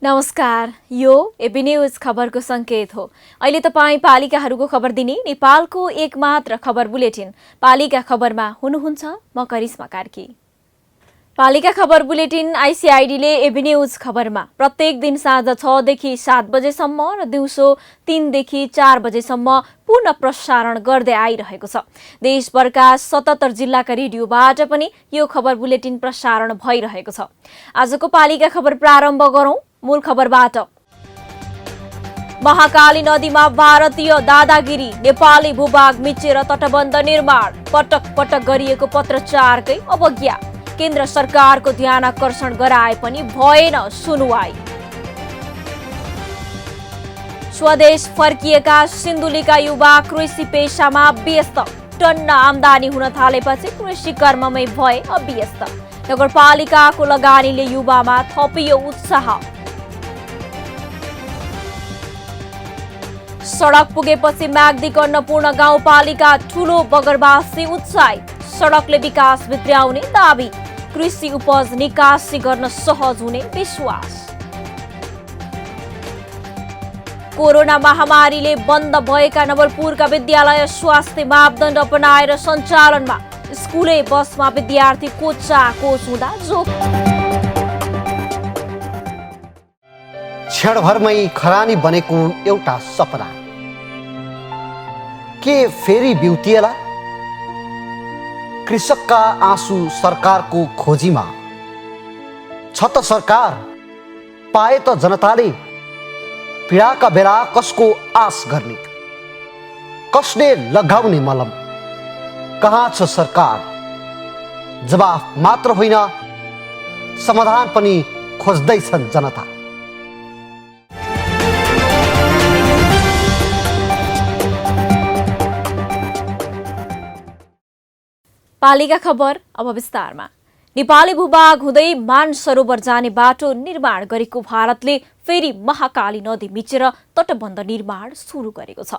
नमस्कार, यो AB news खबरको संकेत हो। अहिले तपाईँ पालिकाहरूको खबर दिने नेपालको एकमात्र खबर बुलेटिन पालिका खबरमा हुनुहुन्छ। म करिश्मा कार्की। पालिका खबर बुलेटिन आइसिआइडीले एबी न्यूज खबरमा प्रत्येक दिन साँझ 6 देखि 7 बजेसम्म र दिउँसो 3 देखि 4 बजेसम्म पुनः प्रसारण गर्दै आइरहेको छ। देशभरका 77 जिल्लाका रेडियोबाट पनि यो खबर बुलेटिन प्रसारण भइरहेको छ। आजको पालिका खबर प्रारम्भ गरौं। मूल खबरबाट। महाकाली नदीमा भारतीय दादागिरी, नेपाली भूभाग मिचेर तटबन्ध निर्माण, पटक पटक गरिएको पत्रचारकै अवज्ञा, केन्द्र सरकारको ध्यान आकर्षण गराए पनि भएन सुनुवाई। स्वदेश फर्किएका सिन्धुलीका युवा कृषि पेशामा व्यस्त, टन्न आमदानी हुन थालेपछि कृषि कर्ममै भए अभ्यस्त। नगरपालिकाको लगानीले युवामा थपियो उत्साह। सडक पुगेपछि म्याग्दीको अन्नपूर्ण गाउँपालिका ठूलो बगरबासी उत्साहित, सडकले विकास भित्र्याउने दाबी, कृषि उपज निकासी गर्न सहज हुने विश्वास। कोरोना महामारीले बन्द भएका नवलपुरका विद्यालय स्वास्थ्य मापदण्ड अपनाएर सञ्चालनमा, स्कुले बसमा विद्यार्थी कोचाकोच हुँदा जोखिम। क्षणभरमै खरानी बनेको एउटा सपना के फेरि बिउतिएला? कृषकका आँसु सरकारको खोजीमा छ त सरकार, पाए त जनताले पीडाका बेला कसको आश गर्ने, कसले लगाउने मलम? कहाँ छ सरकार? जवाफ मात्र होइन, समाधान पनि खोज्दैछन् जनता। पालिका खबर अब विस्तारमा। नेपाली भूभाग हुँदै मानसरोवर जाने बाटो निर्माण गरेको भारतले फेरि महाकाली नदी मिचेर तटबन्ध निर्माण सुरु गरेको छ।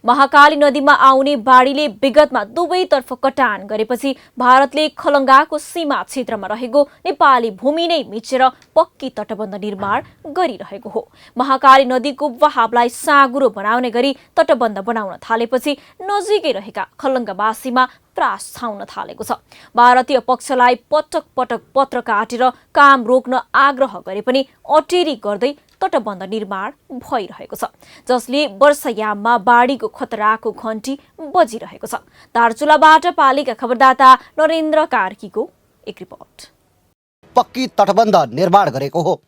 महाकाली नदीमा आउने बाढीले विगतमा दुवैतर्फ कटान गरेपछि भारतले खलङ्गाको सीमा क्षेत्रमा रहेको नेपाली भूमि नै मिचेर पक्की तटबन्ध निर्माण गरिरहेको हो। महाकाली नदीको बहावलाई साँगुरो बनाउने गरी तटबन्ध बनाउन थालेपछि नजिकै रहेका खलङ्गावासीमा त्रास छाउन थालेको छ। भारतीय पक्षलाई पटक पटक पत्र काटेर काम रोक्न आग्रह गरे पनि अटेरी गर्दै तटबन्ध निर्माण भइरहेको छ, जसले वर्षायाममा बाढीको खतराको घण्टी बजिरहेको छ। दार्चुलाबाट पालिका खबरदाता नरेन्द्र कार्कीको एक रिपोर्ट। पक्की तटबन्ध निर्माण गरेको हो।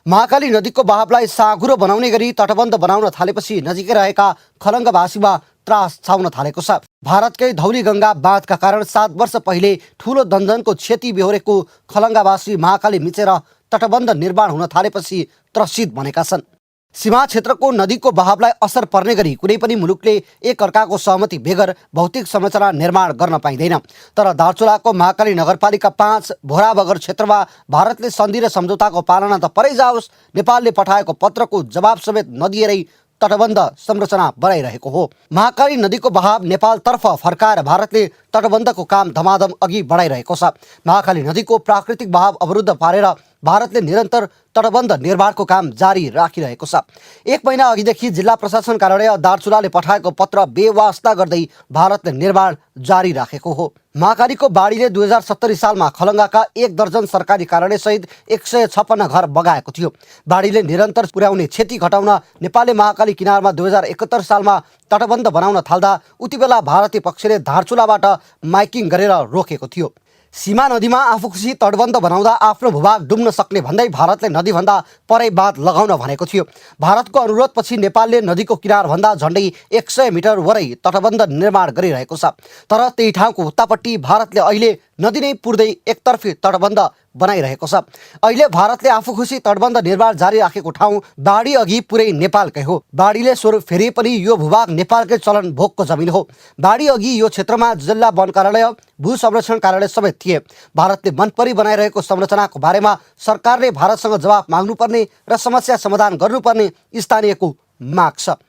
महाकाली नदीको बहावलाई साँघुरो बनाउने गरी तटबन्ध बनाउन थालेपछि नजिकै रहेका खलङ्गावासीमा त्रास छाउन थालेको छ। भारतकै धौली गङ्गा बाँधका कारण 7 वर्ष पहिले ठूलो दन्जनको क्षति बेहोरेको खलङ्गावासी महाकाली मिचेर तटबन्ध निर्माण हुन थालेपछि त्रसित बनेका छन्। सीमा क्षेत्रको नदीको बहावलाई असर पर्ने गरी कुनै पनि मुलुकले एक अर्काको सहमति बेगर भौतिक संरचना निर्माण गर्न पाइँदैन। तर दार्चुलाको महाकाली नगरपालिका 5 भोराबगर क्षेत्रमा भारतले सन्धि र सम्झौताको पालना त परै जाओस्, नेपालले पठाएको पत्रको जवाब समेत नदिएरै तटबन्ध संरचना बनाइरहेको हो। महाकाली नदीको बहाव नेपालतर्फ फर्काएर भारतले तटबन्धको काम धमाधम अघि बढाइरहेको छ। महाकाली नदीको प्राकृतिक बहाव अवरुद्ध पारेर भारतले निरन्तर तटबन्ध निर्माणको काम जारी राखिरहेको छ। 1 महिना अघिदेखि जिल्ला प्रशासन कार्यालय दार्चुलाले पठाएको पत्र बेवास्ता गर्दै भारतले निर्माण जारी राखेको हो। महाकालीको बाढीले 2070 सालमा खलङ्गाका 1 दर्जन सरकारी कार्यालय सहित 156 घर बगाएको थियो। बाढीले निरन्तर पुर्याउने क्षति घटाउन नेपालले महाकाली किनारमा 2071 सालमा तटबन्ध बनाउन थाल्दा उति बेला भारतीय पक्षले दार्चुलाबाट माइकिङ गरेर रोकेको थियो। सीमा नदीमा आफू खुसी तटबन्ध बनाउँदा आफ्नो भूभाग डुब्न सक्ने भन्दै भारतले नदीभन्दा परै बाँध लगाउन भनेको थियो। भारतको अनुरोधपछि नेपालले नदीको किनारभन्दा झन्डै 100 मिटर वरै तटबन्ध निर्माण गरिरहेको छ। तर त्यही ठाउँको उत्तापट्टि भारतले अहिले नदी नै पुर्दै एकतर्फी तटबन्ध बनाइरहेको छ। अहिले भारतले आफू खुसी तटबन्ध निर्माण जारी राखेको ठाउँ बाढी अघि पुरै नेपालकै हो। बाढीले स्वरूप फेरि पनि यो भूभाग नेपालकै चलन भोगको जमिन हो। बाढी अघि यो क्षेत्रमा जिल्ला वन कार्यालय, भू संरक्षण कार्यालय समेत थिए। भारतले मनपरी बनाइरहेको संरचनाको बारेमा सरकारले भारतसँग जवाफ माग्नुपर्ने र समस्या समाधान गर्नुपर्ने स्थानीयको माग छ।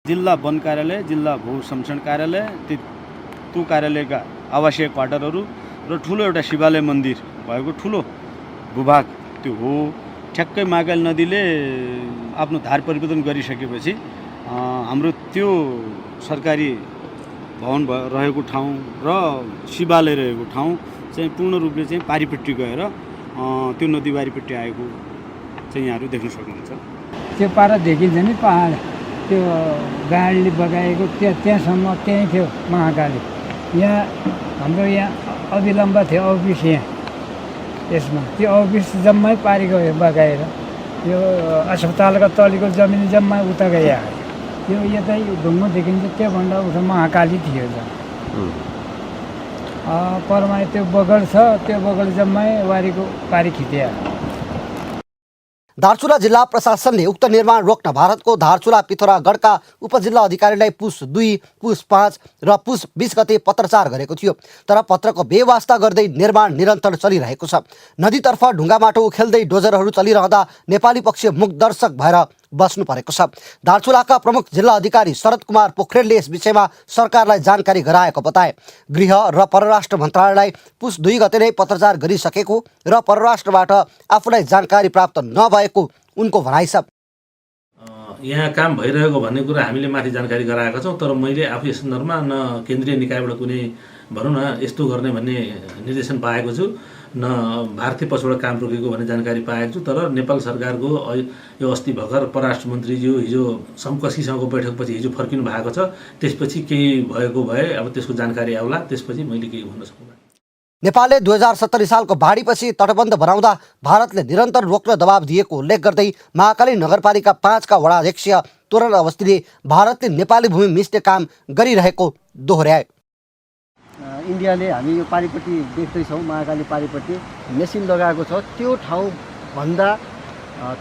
जिल्ला वन कार्यालय, जिल्ला भू संरक्षण कार्यालय, त्यो कार्यालयका आवासीय क्वार्टरहरू र ठुलो एउटा शिवालय मन्दिर भएको ठुलो भूभाग त्यो हो। ठ्याक्कै महाकाली नदीले आफ्नो धार परिवर्तन गरिसकेपछि हाम्रो त्यो सरकारी भवन रहेको ठाउँ र शिवालय रहेको ठाउँ चाहिँ पूर्ण रूपले चाहिँ पारिपट्टि गएर त्यो नदी बारीपट्टि आएको चाहिँ यहाँहरू देख्न सक्नुहुन्छ। त्यो पारा देखिन्छ नि पहाड, त्यो गाडीले बगाएको त्यहाँसम्म त्यहीँ थियो महाकाली। यहाँ हाम्रो यहाँ अविलम्ब थियो अफिस, यहाँ यसमा त्यो अफिस जम्मै पारि गयो बगाएर। यो अस्पतालका तलीको जमिन जम्मै उता गयो। त्यो यतै ढुङ्गो देखिन्छ, त्योभन्दा उता महाकाली थियो। परमा त्यो बगल छ, त्यो बगल जम्मै वारीको पारी खिच्यो। दार्चुला जिल्ला प्रशासनले उक्त निर्माण रोक्न भारतको दार्चुला पिथौरागढका उपजिल्ला अधिकारीलाई पुस 2, पुस 5 र पुस 20 गते पत्रचार गरेको थियो। तर पत्रको बेवास्ता गर्दै निर्माण निरन्तर चलिरहेको छ। नदीतर्फ ढुङ्गा माटो उखेल्दै डोजरहरू चलिरहँदा नेपाली पक्ष मुखदर्शक भएर बस्नु परेको छ। दार्चुलाका प्रमुख जिल्ला अधिकारी शरद कुमार पोखरेलले यस विषयमा सरकारलाई जानकारी गराएको बताए। गृह र परराष्ट्र मन्त्रालयलाई पुस 2 गते नै पत्रचार गरिसकेको र परराष्ट्रबाट आफूलाई जानकारी प्राप्त नभएको उनको भनाइ छ। यहाँ काम भइरहेको भन्ने कुरा हामीले माथि जानकारी गराएका छौँ, तर मैले आफू यस सन्दर्भमा न केन्द्रीय निकायबाट कुनै भनौँ न यस्तो गर्ने भन्ने निर्देशन पाएको छु, न भारतीय पक्षबाट काम रोकेको भन्ने जानकारी पाएको छु। तर नेपाल सरकारको यो अस्ति भर्खर परराष्ट्र मन्त्रीज्यू हिजो समकक्षीसँगको बैठकपछि हिजो फर्किनु भएको छ। त्यसपछि केही भएको भए अब त्यसको जानकारी आउला, त्यसपछि मैले केही भन्न सक्दिनँ। नेपालले 2070 सालको बाढीपछि तटबन्ध बनाउँदा भारतले निरन्तर रोक्न दबाब दिएको उल्लेख गर्दै महाकाली नगरपालिका 5 का वडा अध्यक्ष तोरण अवस्थीले भारतले नेपाली भूमि मिच्ने काम गरिरहेको दोहोर्याए। इन्डियाले हामी यो पारिपट्टि देख्दैछौँ, महाकाली पारिपट्टि मेसिन लगाएको छ। त्यो ठाउँभन्दा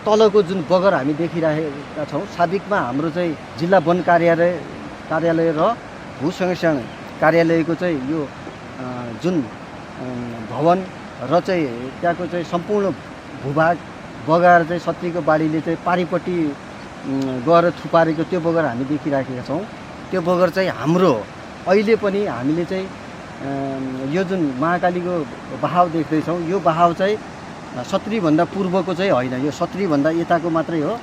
तलको जुन बगर हामी देखिरहेका छौँ, साबिकमा हाम्रो चाहिँ जिल्ला वन कार्यालय र भू संरक्षण कार्यालयको चाहिँ यो जुन भवन र चाहिँ त्यहाँको चाहिँ सम्पूर्ण भूभाग बगाएर चाहिँ सत्रीको बाढीले चाहिँ पारिपट्टि गएर थुपारेको त्यो बगर हामी देखिराखेका छौँ। त्यो बगर चाहिँ हाम्रो अहिले पनि हामीले चाहिँ यो जुन महाकालीको बहाव देख्दैछौँ, यो बहाव चाहिँ सत्रीभन्दा पूर्वको चाहिँ होइन, यो सत्रीभन्दा यताको मात्रै हो।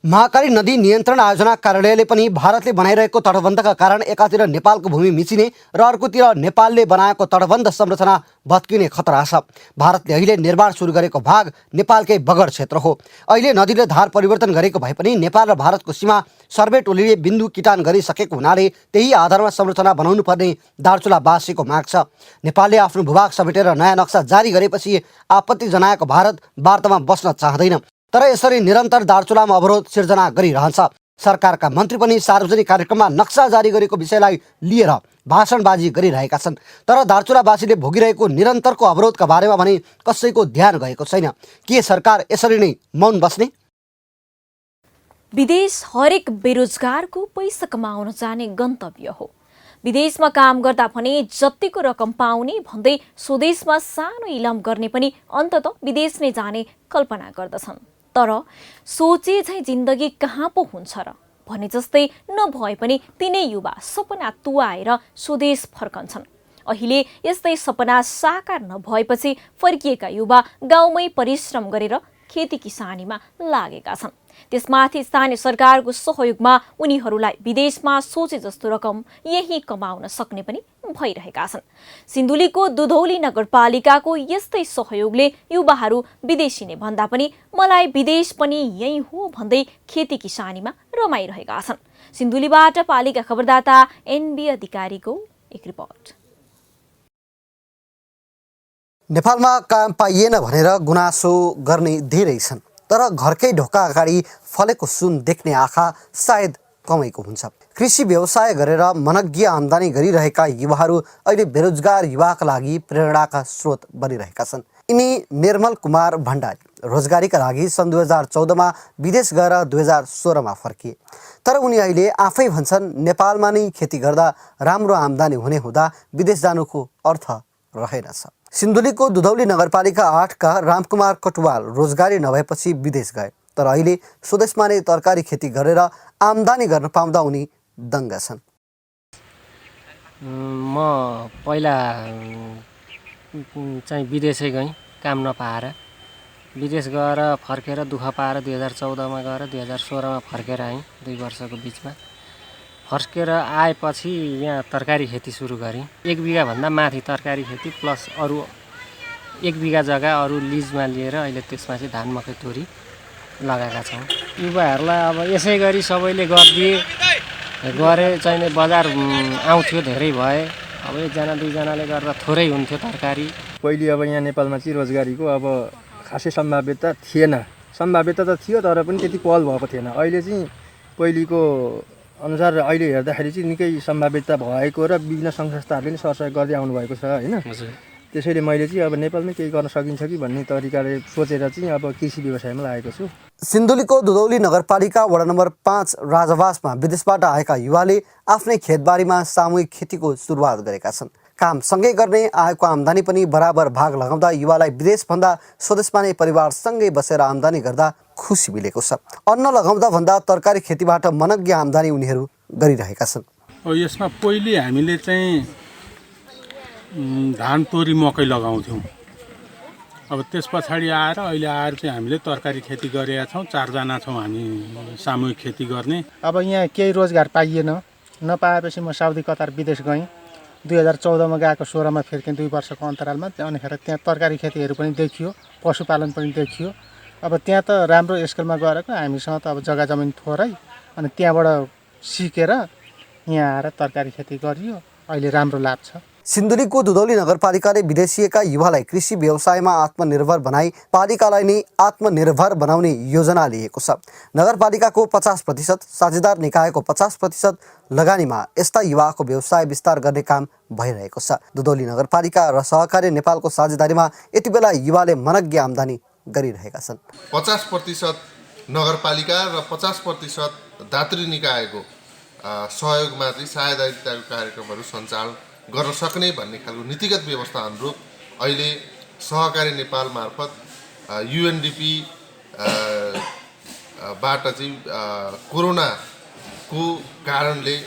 महाकाली नदी नियन्त्रण आयोजना कार्यालयले पनि भारतले बनाइरहेको तटबन्धका कारण एकातिर नेपालको भूमि मिचिने र अर्कोतिर नेपालले बनाएको तटबन्ध संरचना भत्किने खतरा छ। भारतले अहिले निर्माण सुरु गरेको भाग नेपालकै बगर क्षेत्र हो। अहिले नदीले धार परिवर्तन गरेको भए पनि नेपाल र भारतको सीमा सर्वे टोलीले बिन्दु किटान गरिसकेको हुनाले त्यही आधारमा संरचना बनाउनु पर्ने दार्चुलावासीको माग छ। नेपालले आफ्नो भूभाग समेटेर नयाँ नक्सा जारी गरेपछि आपत्ति जनाएको भारत वार्तामा बस्न चाहँदैन। तर यसरी निरन्तर दार्चुलामा अवरोध सिर्जना गरिरहन्छ। सरकारका मन्त्री पनि सार्वजनिक कार्यक्रममा नक्सा जारी गरेको विषयलाई लिएर भाषणबाजी गरिरहेका छन्। तर दार्चुलावासीले भोगिरहेको निरन्तरको अवरोधका बारेमा भने कसैको ध्यान गएको छैन। के सरकार यसरी नै मौन बस्ने? विदेश हरेक बेरोजगारको पैसा कमाउन जाने गन्तव्य हो। विदेशमा काम गर्दा भने जतिको रकम पाउने भन्दै स्वदेशमा सानो इलम गर्ने पनि अन्तत विदेश नै जाने कल्पना गर्दछन्। तर सोचे झैँ जिन्दगी कहाँ पो हुन्छ र भने जस्तै नभए पनि तिनै युवा सपना तुवाएर स्वदेश फर्कन्छन्। अहिले यस्तै सपना साकार नभएपछि फर्किएका युवा गाउँमै परिश्रम गरेर खेती किसानीमा लागेका छन्। त्यसमाथि स्थानीय सरकारको सहयोगमा उनीहरूलाई विदेशमा सोचे जस्तो रकम यही कमाउन सक्ने पनि भइरहेका छन्। सिन्धुलीको दुधौली नगरपालिकाको यस्तै सहयोगले युवाहरू विदेशिने भन्दा पनि मलाई विदेश पनि यही हो भन्दै खेती किसानीमा रमाइरहेका छन्। सिन्धुलीबाट पालिका खबरदाता एनबी अधिकारीको एक रिपोर्ट। नेपालमा काम पाइएन भनेर गुनासो गर्ने धेरै छन्, तर घरकै ढोका अगाडि फलेको सुन देख्ने आँखा सायद कमाइको हुन्छ। कृषि व्यवसाय गरेर मनग्य आम्दानी गरिरहेका युवाहरू अहिले बेरोजगार युवाका लागि प्रेरणाका स्रोत बनिरहेका छन्। यिनी निर्मल कुमार भण्डारी रोजगारीका लागि सन् 2014मा विदेश गएर 2016मा फर्किए। तर उनी अहिले आफै भन्छन् नेपालमा नै खेती गर्दा राम्रो आम्दानी हुने हुँदा विदेश जानुको अर्थ रहेनछ। सिन्धुलीको दुधौली नगरपालिका 8 का रामकुमार कटुवाल रोजगारी नभएपछि विदेश गए, तर अहिले स्वदेशमा नै तरकारी खेती गरेर आम्दानी गर्न पाउँदा उनी दङ्ग छन्। म पहिला चाहिँ विदेशै गएँ काम नपाएर। विदेश गएर फर्केर दुःख पाएर 2014मा गएर 2016मा फर्केर आएँ 2 वर्षको बिचमा। फर्केर आएपछि यहाँ तरकारी खेती सुरु गरेँ। 1 बिघाभन्दा माथि तरकारी खेती प्लस अरू 1 बिघा जग्गा अरू लिजमा लिएर अहिले त्यसमा चाहिँ धान मकै तोरी लगाएका छौँ। युवाहरूलाई अब यसै गरी सबैले गरिदिए गरे चाहिँ बजार आउँथ्यो, धेरै भए। अब 1जना 2जनाले गर्दा थोरै हुन्थ्यो तरकारी। पहिले अब यहाँ नेपालमा चाहिँ रोजगारीको अब खासै सम्भाव्यता थिएन। सम्भाव्यता त थियो तर पनि त्यति पहल भएको थिएन। अहिले चाहिँ पहिलेको अनुसार अहिले हेर्दाखेरि चाहिँ निकै सम्भाव्यता भएको र विभिन्न संस्थाहरूले पनि सरसहयोग गर्दै आउनुभएको छ होइन। त्यसैले मैले चाहिँ अब नेपालमै केही गर्न सकिन्छ कि भन्ने तरिकाले सोचेर चाहिँ अब कृषि व्यवसायमा लागेको छु। सिन्धुलीको दुधौली नगरपालिका वडा नम्बर 5 राजवासमा विदेशबाट आएका युवाले आफ्नै खेतबारीमा सामूहिक खेतीको सुरुवात गरेका छन्। काम सँगै गर्ने आएको आम्दानी पनि बराबर भाग लगाउँदा युवालाई विदेशभन्दा स्वदेशमा नै परिवारसँगै बसेर आम्दानी गर्दा खुसी मिलेको छ। अन्न लगाउँदा भन्दा तरकारी खेतीबाट मनग्य आम्दानी उनीहरू गरिरहेका छन्। यसमा पहिले हामीले चाहिँ धान तोरी मकै लगाउँथ्यौँ। अब त्यस पछाडि अहिले आएर चाहिँ हामीले तरकारी खेती गरेका छौँ। 4जना छौँ हामी सामूहिक खेती गर्ने। अब यहाँ केही रोजगार पाइएन। नपाएपछि म साउदी कतार विदेश गएँ। 2014मा गएको 16मा फर्केँ 2 वर्षको अन्तरालमा। अनिखेर त्यहाँ तरकारी खेतीहरू पनि देखियो, पशुपालन पनि देखियो। अब त्यहाँ त राम्रो स्केलमा गरेको हामीसँग त अब जग्गा जमिन थोरै, अनि त्यहाँबाट सिकेर यहाँ आएर तरकारी खेती गरियो। अहिले राम्रो लाभ छ। सिन्धुलीको दुधौली नगरपालिकाले विदेशिएका युवालाई कृषि व्यवसायमा आत्मनिर्भर बनाई पालिकालाई नै आत्मनिर्भर बनाउने योजना लिएको छ। नगरपालिकाको 50%, साझेदार निकायको 50% लगानीमा यस्ता युवाको व्यवसाय विस्तार गर्ने काम भइरहेको छ। दुधौली नगरपालिका र सहकारी नेपालको साझेदारीमा यति बेला युवाले मनग्य आम्दानी गरिरहेका छन्। 50% नगरपालिका र 50% दातृ निकायको सहयोगमा चाहिँ साझेदारीताको कार्यक्रमहरू सञ्चालन गर्न सक्ने भन्ने खालको नीतिगत व्यवस्था अनुरूप अहिले सहकारी नेपाल मार्फत UNDP बाट चाहिँ कोरोनाको कारणले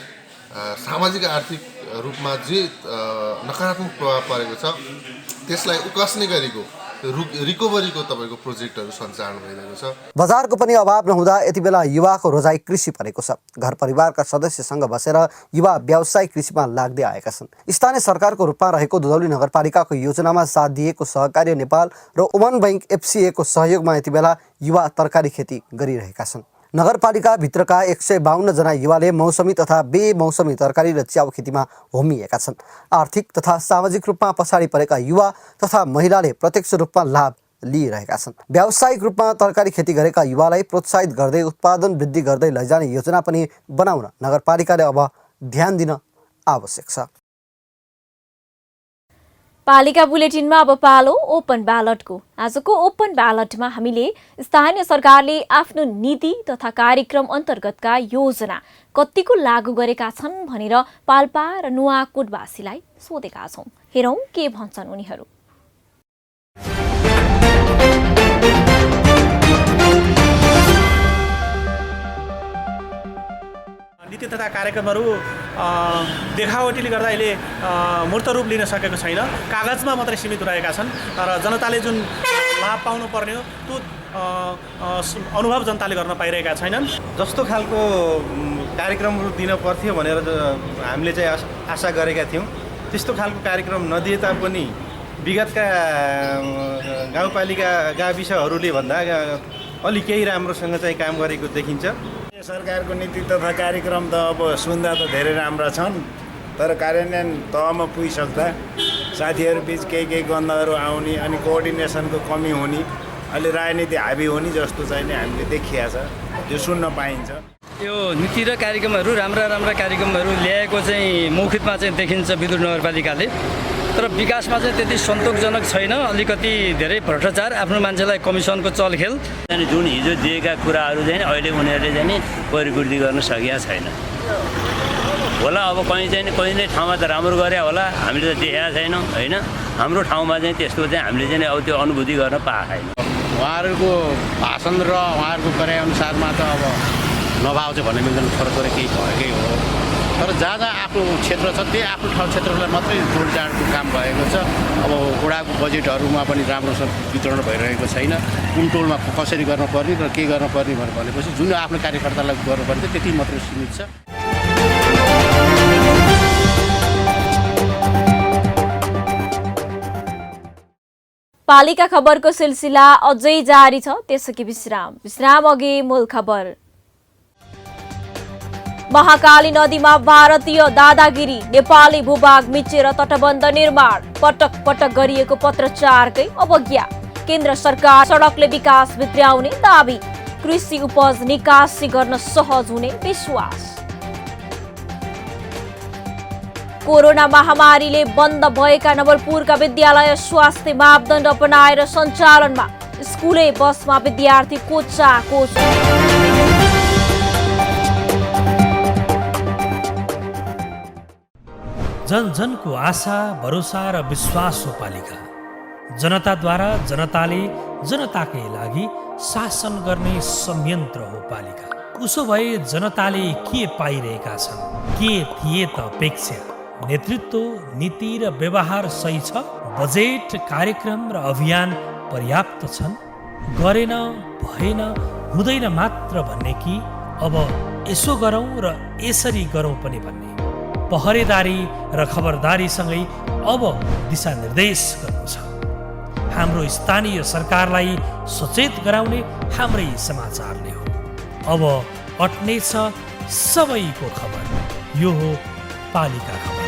सामाजिक आर्थिक रूपमा जे नकारात्मक प्रभाव परेको छ त्यसलाई उकास्ने गरेको रिकभरीको तपाईँको प्रोजेक्टहरू सञ्चालन भइरहेको छ। बजारको पनि अभाव नहुँदा यति बेला युवाको रोजाइ कृषि परेको छ। घर परिवारका सदस्यसँग बसेर युवा व्यवसाय कृषिमा लाग्दै आएका छन्। स्थानीय सरकारको रूपमा रहेको दुधौली नगरपालिकाको योजनामा साथ दिएको सहकारी नेपाल र ओमन बैंक FCA को सहयोगमा यति बेला युवा तरकारी खेती गरिरहेका छन्। नगरपालिकाभित्रका 152 जना युवाले मौसमी तथा बेमौसमी तरकारी र च्याउ खेतीमा होमिएका छन्। आर्थिक तथा सामाजिक रूपमा पछाडि परेका युवा तथा महिलाले प्रत्यक्ष रूपमा लाभ लिइरहेका छन्। व्यावसायिक रूपमा तरकारी खेती गरेका युवालाई प्रोत्साहित गर्दै उत्पादन वृद्धि गर्दै लैजाने योजना पनि बनाउन नगरपालिकाले अब ध्यान दिन आवश्यक छ। पालिका बुलेटिनमा अब पालो ओपन ब्यालटको। आजको ओपन ब्यालटमा हामीले स्थानीय सरकारले आफ्नो नीति तथा कार्यक्रम अन्तर्गतका योजना कतिको लागू गरेका छन् भनेर पाल्पा र नुवाकोटवासीलाई सोधेका छौं। हेरौं के भन्छन् उनीहरू। नीति तथा कार्यक्रमहरू देखावटीले गर्दा अहिले मूर्त रूप लिन सकेको छैन। कागजमा मात्रै सीमित रहेका छन् र जनताले जुन लाभ पाउनु पर्ने हो त्यो अनुभव जनताले गर्न पाइरहेका छैनन्। जस्तो खालको कार्यक्रमहरू दिन पर्थ्यो भनेर हामीले चाहिँ आशा गरेका थियौँ त्यस्तो खालको कार्यक्रम नदिए तापनि विगतका गाउँपालिका गाविसहरूले भन्दा अलि केही राम्रोसँग चाहिँ काम गरेको देखिन्छ। सरकारको नीति तथा कार्यक्रम त अब सुन्दा त धेरै राम्रा छन्, तर कार्यान्वयन तहमा पुगिसक्दा साथीहरू बीच केही गन्धहरू आउने अनि कोअर्डिनेसनको कमी हुने, अलि राजनीति हाबी हुने जस्तो चाहिँ हामीले देखिया छ, त्यो सुन्न पाइन्छ। यो नीति र कार्यक्रमहरू राम्रा कार्यक्रमहरू ल्याएको चाहिँ मौखिकमा चाहिँ देखिन्छ विद्युत नगरपालिकाले, तर विकासमा चाहिँ त्यति सन्तोषजनक छैन। अलिकति धेरै भ्रष्टाचार, आफ्नो मान्छेलाई कमिसनको चलखेल। जुन हिजो दिएका कुराहरू चाहिँ अहिले उनीहरूले चाहिँ परिपूर्ति गर्न सकेका छैन होला। अब कहीँ नै ठाउँमा त राम्रो गरे होला, हामीले त देखेका छैनौँ होइन। हाम्रो ठाउँमा चाहिँ त्यस्तो चाहिँ हामीले चाहिँ अब त्यो अनुभूति गर्न पाएको छैन। उहाँहरूको भाषण र उहाँहरूको कराइअनुसारमा त अब नभाव चाहिँ भन्ने मिल्दैन, थोरै केही भएकै हो। तर जहाँ जहाँ आफ्नो क्षेत्र छ त्यही आफ्नो ठाउँ क्षेत्रलाई मात्रै जोडजाडको काम भएको छ। अब वडाको बजेटहरूमा पनि राम्रोसँग वितरण भइरहेको छैन। कुन टोलमा कसरी गर्नुपर्ने र के गर्नुपर्ने भनेपछि जुन आफ्नो कार्यकर्तालाई गर्नुपर्ने त्यति मात्रै सीमित छ। पालिका खबरको सिलसिला अझै जारी छ, त्यसअघि विश्राम अघि मूल खबर। महाकाली नदीमा भारतीय दादागिरी, नेपाली भूभाग मिचेर तटबन्ध निर्माण, पटक पटक गरिएको पत्रचारकै अवज्ञा। केन्द्र सरकार सडकले विकास भित्र्याउने दाबी, कृषि उपज निकासी गर्न सहज हुने विश्वास। कोरोना महामारीले बन्द भएका नवलपुरका विद्यालय स्वास्थ्य मापदण्ड अपनाएर सञ्चालनमा, स्कुले बसमा विद्यार्थी कोचाकोच। जन जनको आशा, भरोसा र विश्वास हो पालिका। जनताद्वारा जनताले जनताकै लागि शासन गर्ने संयन्त्र हो पालिका। उसो भए जनताले के पाइरहेका छन्, के थिए त अपेक्षा? नेतृत्व, नीति र व्यवहार सही छ? बजेट, कार्यक्रम र अभियान पर्याप्त छन्? गरेन, भएन, हुँदैन मात्र भन्ने कि अब यसो गरौँ र यसरी गरौँ पनि भन्ने? पहरेदारी र खबरदारीसँगै अब दिशानिर्देश गर्नु छ। हाम्रो स्थानीय सरकारलाई सचेत गराउने हाम्रै समाचारले हो। अब अट्नेछ सबैको खबर। यो हो पालिका खबर।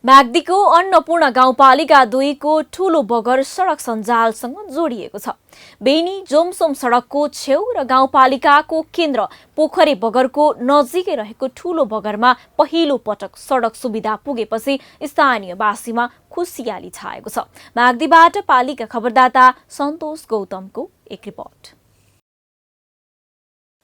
म्याग्दीको अन्नपूर्ण गाउँपालिका 2 को ठूलो बगर सडक सञ्जालसँग जोडिएको छ। बेनी जोमसोम सडकको छेउ र गाउँपालिकाको केन्द्र पोखरे बगरको नजिकै रहेको ठूलो बगरमा पहिलो पटक सडक सुविधा पुगेपछि स्थानीयवासीमा खुसियाली छाएको छ। म्याग्दीबाट पालिका खबरदाता सन्तोष गौतमको एक रिपोर्ट।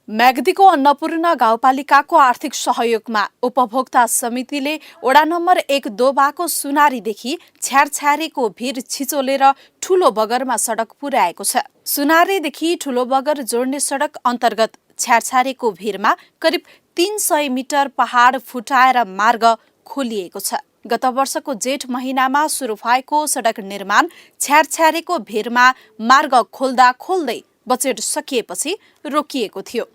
म्याग्दीको अन्नपूर्ण गाउँपालिकाको आर्थिक सहयोगमा उपभोक्ता समितिले वडा नम्बर 1 दोबाको सुनारीदेखि छ्यारछ्यारेको भिर छिचोलेर ठूलो बगरमा सडक पुर्याएको छ। सुनारीदेखि ठूलो बगर जोड्ने सडक अन्तर्गत छ्यारछ्यारेको भिरमा करिब 300 मिटर पहाड फुटाएर मार्ग खोलिएको छ। गत वर्षको जेठ महिनामा सुरु भएको सडक निर्माण छ्यारछ्यारेको भिरमा मार्ग खोल्दा खोल्दै बजेट सकिएपछि रोकिएको थियो।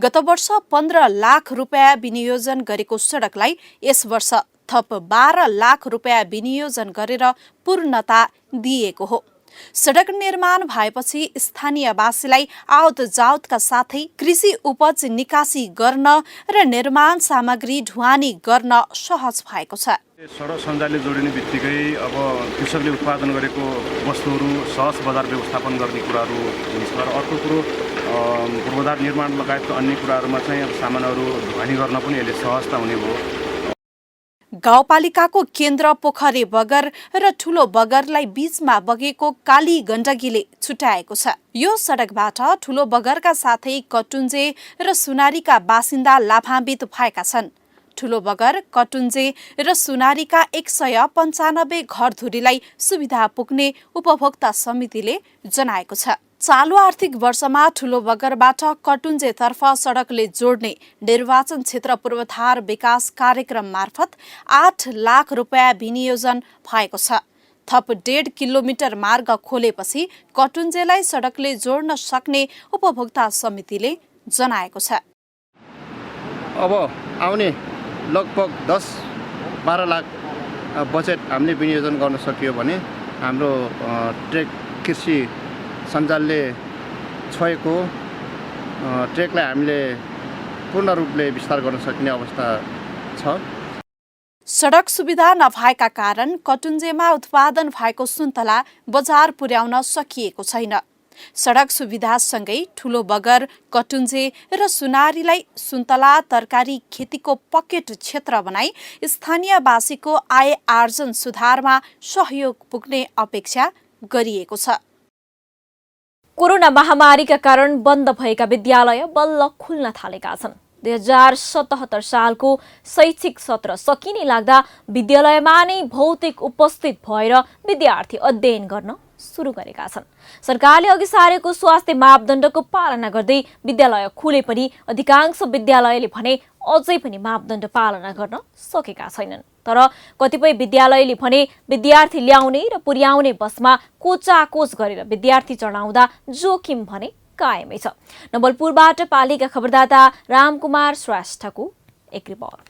गत वर्ष 15 लाख रुपियाँ विनियोजन गरेको सडकलाई यस वर्ष थप 12 लाख रुपियाँ विनियोजन गरेर पूर्णता दिएको हो। सडक निर्माण भएपछि स्थानीयवासीलाई आवत जावतका साथै कृषि उपज निकासी गर्न र निर्माण सामग्री ढुवानी गर्न सहज भएको छ। सडक सञ्जालले जोडिने बित्तिकै अब कृषकले उत्पादन गरेको वस्तुहरू सहज बजार व्यवस्थापन गर्ने कुराहरू हुन्छ र अर्को कुरो पूर्वाधार निर्माण लगायतका अन्य कुराहरूमा चाहिँ अब सामानहरू ढुवानी गर्न पनि यसले सहजता हुने भयो। गाउँपालिकाको केन्द्र पोखरे बगर र ठूलो बगरलाई बीचमा बगेको काली गण्डकीले छुट्याएको छ। यो सडकबाट ठूलो बगरका साथै कटुन्जे र सुनारीका बासिन्दा लाभान्वित भएका छन्। ठूलो बगर, कटुन्जे र सुनारीका 195 घरधुरीलाई सुविधा पुग्ने उपभोक्ता समितिले जनाएको छ। चालु आर्थिक वर्षमा ठूलो बगरबाट कटुन्जेतर्फ सडकले जोड्ने निर्वाचन क्षेत्र पूर्वाधार विकास कार्यक्रम मार्फत 8 लाख रुपियाँ विनियोजन भएको छ। थप 1.5 किलोमिटर मार्ग खोलेपछि कटुन्जेलाई सडकले जोड्न सक्ने उपभोक्ता समितिले जनाएको छ। अब आउने लगभग 10-12 लाख बजेट हामीले विनियोजन गर्न सकियो भने हाम्रो ट्रेक कृषि सञ्जालले छोएको ट्रेकलाई हामीले पूर्ण रूपले विस्तार गर्न सकिने अवस्था छ। सडक सुविधा नभएका कारण कटुन्जेमा उत्पादन भएको सुन्तला बजार पुर्याउन सकिएको छैन। सडक सुविधासँगै ठूलो बगर, कटुन्जे र सुनारीलाई सुन्तला तरकारी खेतीको पकेट क्षेत्र बनाई स्थानीयवासीको आय आर्जन सुधारमा सहयोग पुग्ने अपेक्षा गरिएको छ। कोरोना महामारीका कारण बन्द भएका विद्यालय बल्ल खुल्न थालेका छन्। 2077 सालको शैक्षिक सत्र सकिने लाग्दा विद्यालयमा नै भौतिक उपस्थित भएर विद्यार्थी अध्ययन गर्न सुरु गरेका छन्। सरकारले अघि सारेको स्वास्थ्य मापदण्डको पालना गर्दै विद्यालय खुले पनि अधिकांश विद्यालयले भने अझै पनि मापदण्ड पालना गर्न सकेका छैनन्। तर कतिपय विद्यालयले भने विद्यार्थी ल्याउने र पुर्याउने बसमा कोचाकोच गरेर विद्यार्थी चढाउँदा जोखिम भने कायमै छ। नवलपुरबाट पालिका खबरदाता रामकुमार श्रेष्ठको एक रिपोर्ट।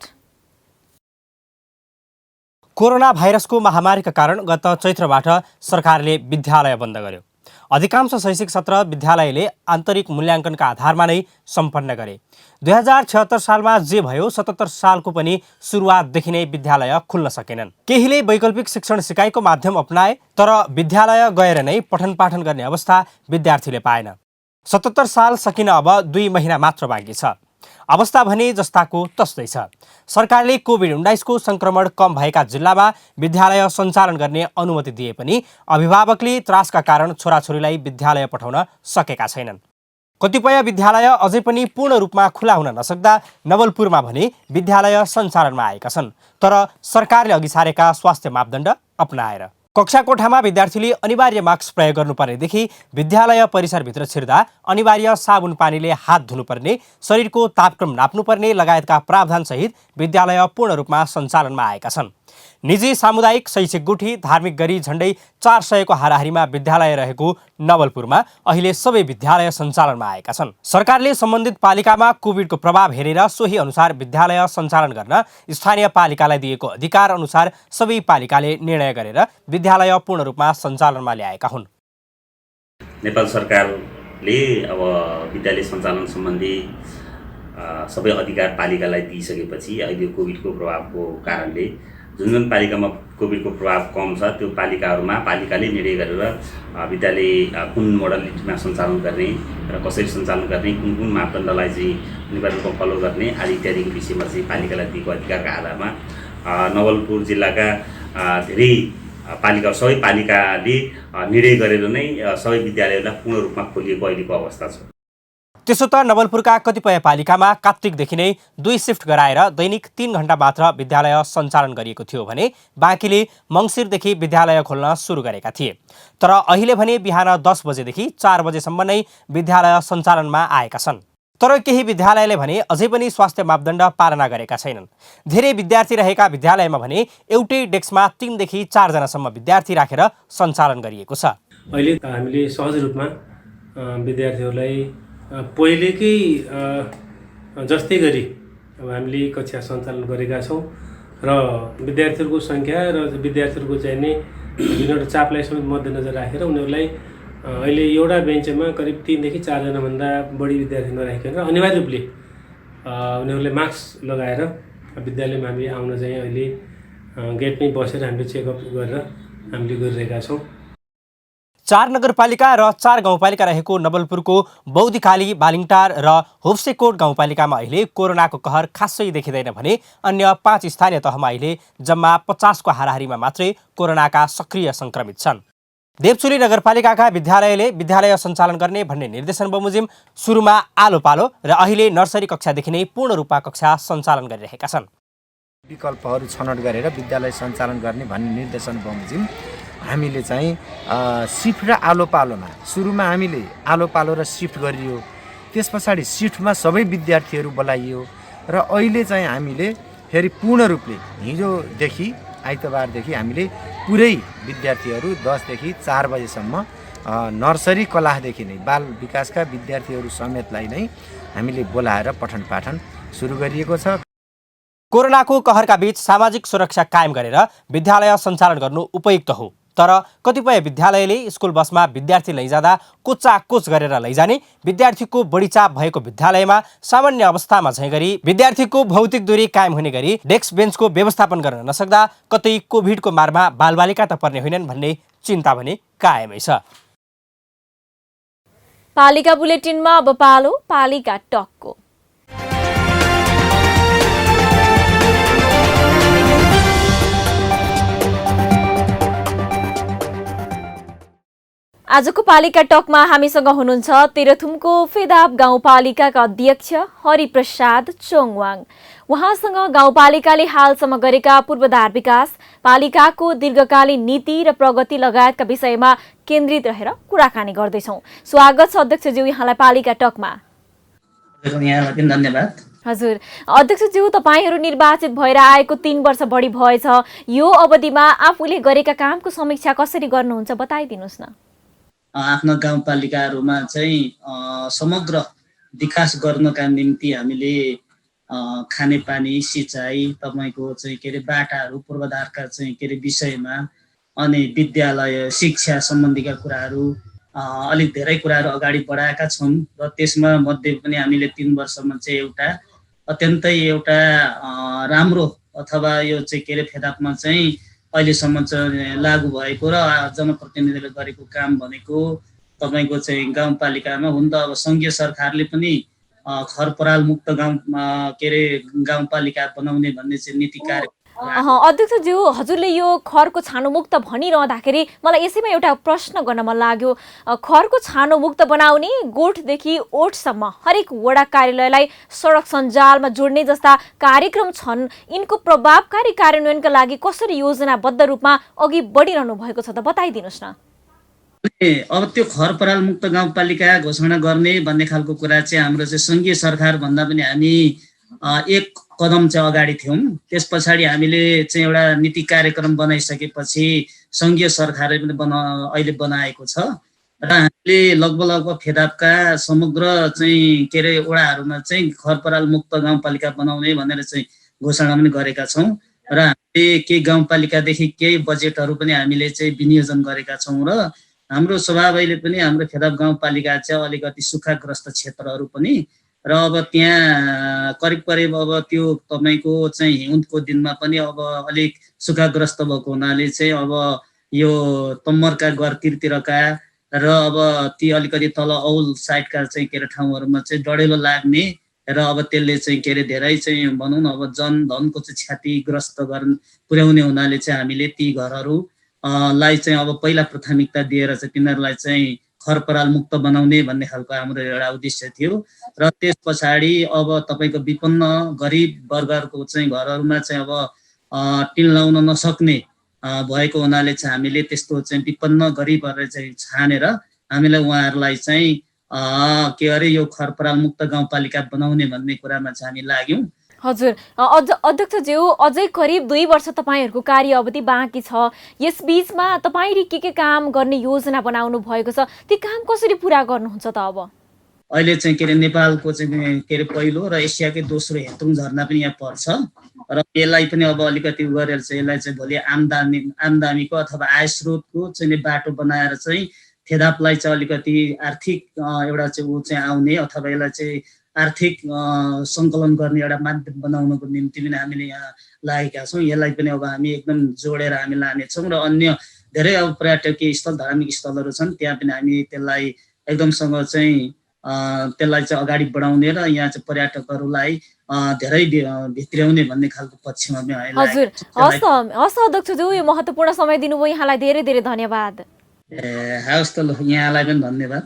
कोरोना भाइरसको महामारीका कारण गत चैत्रबाट सरकारले विद्यालय बन्द गर्यो। अधिकांश शैक्षिक सत्र विद्यालयले आन्तरिक मूल्याङ्कनका आधारमा नै सम्पन्न गरे। 2076 सालमा जे भयो 77 सालको पनि सुरुवातदेखि नै विद्यालय खुल्न सकेनन्। केहीले वैकल्पिक शिक्षण सिकाइको माध्यम अपनाए, तर विद्यालय गएर नै पठन पाठन गर्ने अवस्था विद्यार्थीले पाएन। 77 साल सकिन अब 2 महिना मात्र बाँकी छ। अवस्था भने जस्ताको तस्तै छ। सरकारले कोभिड-19 को संक्रमण कम भएका जिल्लामा विद्यालय सञ्चालन गर्ने अनुमति दिए पनि अभिभावकले त्रासका कारण छोराछोरीलाई विद्यालय पठाउन सकेका छैनन्। कतिपय विद्यालय अझै पनि पूर्ण रूपमा खुला हुन नसक्दा नवलपुरमा भने विद्यालय सञ्चालनमा आएका छन्, तर सरकारले अघि सारेका स्वास्थ्य मापदण्ड अपनाएर। कक्षा कोठामा विद्यार्थीले अनिवार्य मास्क प्रयोग गर्नुपर्नेदेखि विद्यालय परिसरभित्र छिर्दा अनिवार्य साबुन पानीले हात धुनुपर्ने, शरीरको तापक्रम नाप्नुपर्ने लगायतका प्रावधानसहित विद्यालय पूर्ण रूपमा सञ्चालनमा आएका छन्। निजी सामुदायिक शैक्षिक गुठी धार्मिक गरी झण्डै 400 को हाराहारीमा विद्यालय रहेको नवलपुरमा अहिले सबै विद्यालय सञ्चालनमा आएका छन्। सरकारले सम्बन्धित पालिकामा कोभिडको प्रभाव हेरेर सोही अनुसार विद्यालय सञ्चालन गर्न स्थानीय पालिकालाई दिएको अधिकार अनुसार सबै पालिकाले निर्णय गरेर विद्यालय पूर्ण रूपमा सञ्चालनमा ल्याएका हुन्। नेपाल सरकारले अब विद्यालय सञ्चालन सम्बन्धी सबै अधिकार पालिकालाई दिइसकेपछि अहिले कोभिडको प्रभावको कारणले जुन पालिकामा कोभिडको प्रभाव कम छ त्यो पालिकाहरूमा पालिकाले निर्णय गरेर विद्यालय कुन मोडलिटीमा सञ्चालन गर्ने र कसरी सञ्चालन गर्ने, कुन कुन मापदण्डलाई चाहिँ अनिवार्य रूपमा फलो गर्ने आदि इत्यादिको विषयमा चाहिँ पालिकालाई दिएको अधिकारका आधारमा नवलपुर जिल्लाका धेरै पालिका सबै पालिकाले निर्णय गरेर नै सबै विद्यालयलाई पूर्ण रूपमा खोलिएको अहिलेको अवस्था छ। त्यसो त नवलपुरका कतिपय पालिकामा कार्तिकदेखि नै 2 शिफ्ट गराएर दैनिक 3 घण्टा मात्र विद्यालय सञ्चालन गरिएको थियो भने बाँकीले मङ्सिरदेखि विद्यालय खोल्न सुरु गरेका थिए। तर अहिले भने बिहान 10 बजेदेखि 4 बजेसम्म नै विद्यालय सञ्चालनमा आएका छन्। तर केही विद्यालयले भने अझै पनि स्वास्थ्य मापदण्ड पालना गरेका छैनन्। धेरै विद्यार्थी रहेका विद्यालयमा भने एउटै डेस्कमा 3 देखि 4 जनासम्म विद्यार्थी राखेर सञ्चालन गरिएको छ। अहिले हामीले सहज रूपमा विद्यार्थीहरूलाई पहिलेकै जस्तै गरी अब हामीले कक्षा सञ्चालन गरेका छौँ र विद्यार्थीहरूको सङ्ख्या र विद्यार्थीहरूको चाहिँ नि जुन चापलाई समेत मध्यनजर राखेर उनीहरूलाई अहिले एउटा बेन्चमा करिब 3 देखि 4 जनाभन्दा बढी विद्यार्थी नराखिकन अनिवार्य रूपले उनीहरूले मास्क लगाएर विद्यालयमा हामी आउन चाहिँ अहिले गेटमै बसेर हामीले चेकअप गरेर हामीले गरिरहेका छौँ। 4 नगरपालिका र 4 गाउँपालिका रहेको नवलपुरको बौद्धिकाली, बालिङटार र होप्सेकोट गाउँपालिकामा अहिले कोरोनाको कहर खासै देखिँदैन भने अन्य 5 स्थानीय तहमा अहिले जम्मा 50 को हाराहारीमा मात्रै कोरोनाका सक्रिय सङ्क्रमित छन्। देवचुली नगरपालिकाका विद्यालयले विद्यालय सञ्चालन गर्ने भन्ने निर्देशन बमोजिम सुरुमा आलो पालो र अहिले नर्सरी कक्षादेखि नै पूर्ण रूपमा कक्षा सञ्चालन गरिरहेका छन्। विकल्पहरू छनौट गरेर विद्यालय सञ्चालन गर्ने भन्ने निर्देशन बमोजिम हामीले चाहिँ सिफ्ट र आलो पालोमा सुरुमा हामीले आलो पालो र सिफ्ट गरियो, त्यस पछाडि सिफ्टमा सबै विद्यार्थीहरू बोलाइयो र अहिले चाहिँ हामीले फेरि पूर्ण रूपले हिजोदेखि आइतबारदेखि हामीले पुरै विद्यार्थीहरू 10 देखि 4 बजेसम्म नर्सरी कलादेखि नै बाल विकासका विद्यार्थीहरू समेतलाई नै हामीले बोलाएर पठन पाठन सुरु गरिएको छ। कोरोनाको कहरका बीच सामाजिक सुरक्षा कायम गरेर विद्यालय सञ्चालन गर्नु उपयुक्त हो। तर कतिपय विद्यालयले स्कुल बसमा विद्यार्थी लैजाँदा कोचाकोच गरेर लैजाने, विद्यार्थीको बढी चाप भएको विद्यालयमा सामान्य अवस्थामा झैँ गरी विद्यार्थीको भौतिक दूरी कायम हुने गरी डेस्क बेन्चको व्यवस्थापन गर्न नसक्दा कतै कोभिडको मारमा बालबालिका त पर्ने होइनन् भन्ने चिन्ता भने कायमै छ। पालिका बुलेटिनमा अब पालो पालिका टकको। आजको पालिका टकमा हामीसँग हुनुहुन्छ तेह्रथुमको फेदाप गाउँपालिकाका अध्यक्ष हरिप्रसाद चोङवाङ। उहाँसँग गाउँपालिकाले हालसम्म गरेका पूर्वाधार विकास, पालिकाको दीर्घकालीन नीति र प्रगति लगायतका विषयमा केन्द्रित रहेर कुराकानी गर्दैछौँ। स्वागत छ अध्यक्षज्यू यहाँलाई पालिका टकमा। धन्यवाद। हजुर अध्यक्षज्यू, तपाईहरू निर्वाचित भएर आएको 3 वर्ष बढी भएछ। यो अवधिमा आफूले गरेका कामको समीक्षा कसरी गर्नुहुन्छ बताइदिनुहोस् न। आफ्नो गाउँपालिकाहरूमा चाहिँ समग्र विकास गर्नका निम्ति हामीले खानेपानी, सिँचाइ, तपाईँको चाहिँ के अरे बाटाहरू, पूर्वाधारका चाहिँ के अरे विषयमा, अनि विद्यालय शिक्षा सम्बन्धीका कुराहरू अलिक धेरै कुराहरू अगाडि बढाएका छौँ र त्यसमा मध्ये पनि हामीले 3 वर्षमा चाहिँ एउटा अत्यन्तै एउटा राम्रो अथवा यो चाहिँ के अरे फेदापमा चाहिँ अहिलेसम्म चाहिँ लागू भएको र जनप्रतिनिधिले गरेको काम भनेको तपाईँको चाहिँ गाउँपालिकामा हुन त अब सङ्घीय सरकारले पनि खर पराल मुक्त गाउँ के अरे गाउँपालिका बनाउने भन्ने चाहिँ नीति कार्य। अध्यक्षज्यू, हजुरले यो खरको छानोमुक्त भनिरहँदाखेरि मलाई यसैमा एउटा प्रश्न गर्न मन लाग्यो। खरको छानोमुक्त बनाउने, गोठदेखि ओठसम्म हरेक वडा कार्यालयलाई सडक सञ्जालमा जोड्ने जस्ता कार्यक्रम छन्। यिनको प्रभावकारी कार्यान्वयनका लागि कसरी योजनाबद्ध रूपमा अघि बढिरहनु भएको छ त बताइदिनुहोस् न। अब त्यो खर पराल मुक्त गाउँपालिका घोषणा गर्ने भन्ने खालको कुरा चाहिँ हाम्रो चाहिँ सङ्घीय सरकार भन्दा पनि हामी एक कदम चाहिँ अगाडि थियौँ। त्यस पछाडि हामीले चाहिँ एउटा नीति कार्यक्रम बनाइसकेपछि सङ्घीय सरकारले पनि अहिले बनाएको छ र हामीले लगभग फेदापका समग्र चाहिँ के अरे वडाहरूमा चाहिँ खर पराल मुक्त गाउँपालिका बनाउने भनेर चाहिँ घोषणा पनि गरेका छौँ र हामीले केही गाउँपालिकादेखि केही बजेटहरू पनि हामीले चाहिँ विनियोजन गरेका छौँ र हाम्रो स्वभावैले पनि हाम्रो फेदाप गाउँपालिका चाहिँ अलिकति सुखाग्रस्त क्षेत्रहरू पनि र अब त्यहाँ करिब अब त्यो तपाईँको चाहिँ हिउँदको दिनमा पनि अब अलिक सुखाग्रस्त भएको हुनाले चाहिँ अब यो तम्मरका घरतिरका र अब ती अलिकति तल औल साइडका चाहिँ के अरे ठाउँहरूमा चाहिँ डढेलो लाग्ने र अब त्यसले चाहिँ के अरे धेरै चाहिँ भनौँ न अब जनधनको चाहिँ क्षतिग्रस्त पुर्याउने हुनाले चाहिँ हामीले ती घरहरू लाई चाहिँ अब पहिला प्राथमिकता दिएर चाहिँ तिनीहरूलाई चाहिँ खर पराल मुक्त बनाउने भन्ने खालको हाम्रो एउटा उद्देश्य थियो र त्यस पछाडि अब तपाईँको विपन्न गरिब वर्गहरूको चाहिँ घरहरूमा चाहिँ अब टिन लाउन नसक्ने भएको हुनाले चाहिँ हामीले त्यस्तो चाहिँ विपन्न गरिबहरूलाई चाहिँ छानेर हामीले उहाँहरूलाई चाहिँ के अरे यो खर पराल मुक्त गाउँपालिका बनाउने भन्ने कुरामा चाहिँ हामी लाग्यौँ। हजुर अध्यक्षज्यू, अझै करिब 2 वर्ष तपाईँहरूको कार्य अवधि बाँकी छ। यस बीचमा तपाईँले के काम गर्ने योजना बनाउनु भएको छ, ती काम कसरी पुरा गर्नुहुन्छ त? अब अहिले चाहिँ के अरे नेपालको चाहिँ के अरे पहिलो र एसियाकै दोस्रो हेतुङ झरना पनि यहाँ पर्छ र यसलाई पनि अब अलिकति गरेर चाहिँ यसलाई चाहिँ भोलि आमदामीको अथवा आय स्रोतको चाहिँ बाटो बनाएर चाहिँ फेदापलाई चाहिँ अलिकति आर्थिक एउटा चाहिँ ऊ चाहिँ आउने अथवा यसलाई चाहिँ आर्थिक सङ्कलन गर्ने एउटा माध्यम बनाउनको निम्ति पनि हामीले यहाँ लागेका छौँ। यसलाई पनि अब हामी एकदम जोडेर हामी लानेछौँ र अन्य धेरै अब पर्यटकीय स्थल, धार्मिक स्थलहरू छन्, त्यहाँ पनि हामी त्यसलाई एकदमसँग चाहिँ त्यसलाई चाहिँ अगाडि बढाउने र यहाँ चाहिँ पर्यटकहरूलाई धेरै भित्र्याउने भन्ने खालको पक्षमा पनि हजुर। हस् अध्यक्षज्यू, यो महत्त्वपूर्ण समय दिनुभयो, यहाँलाई धेरै धेरै धन्यवाद। हवस् त, ल यहाँलाई पनि धन्यवाद।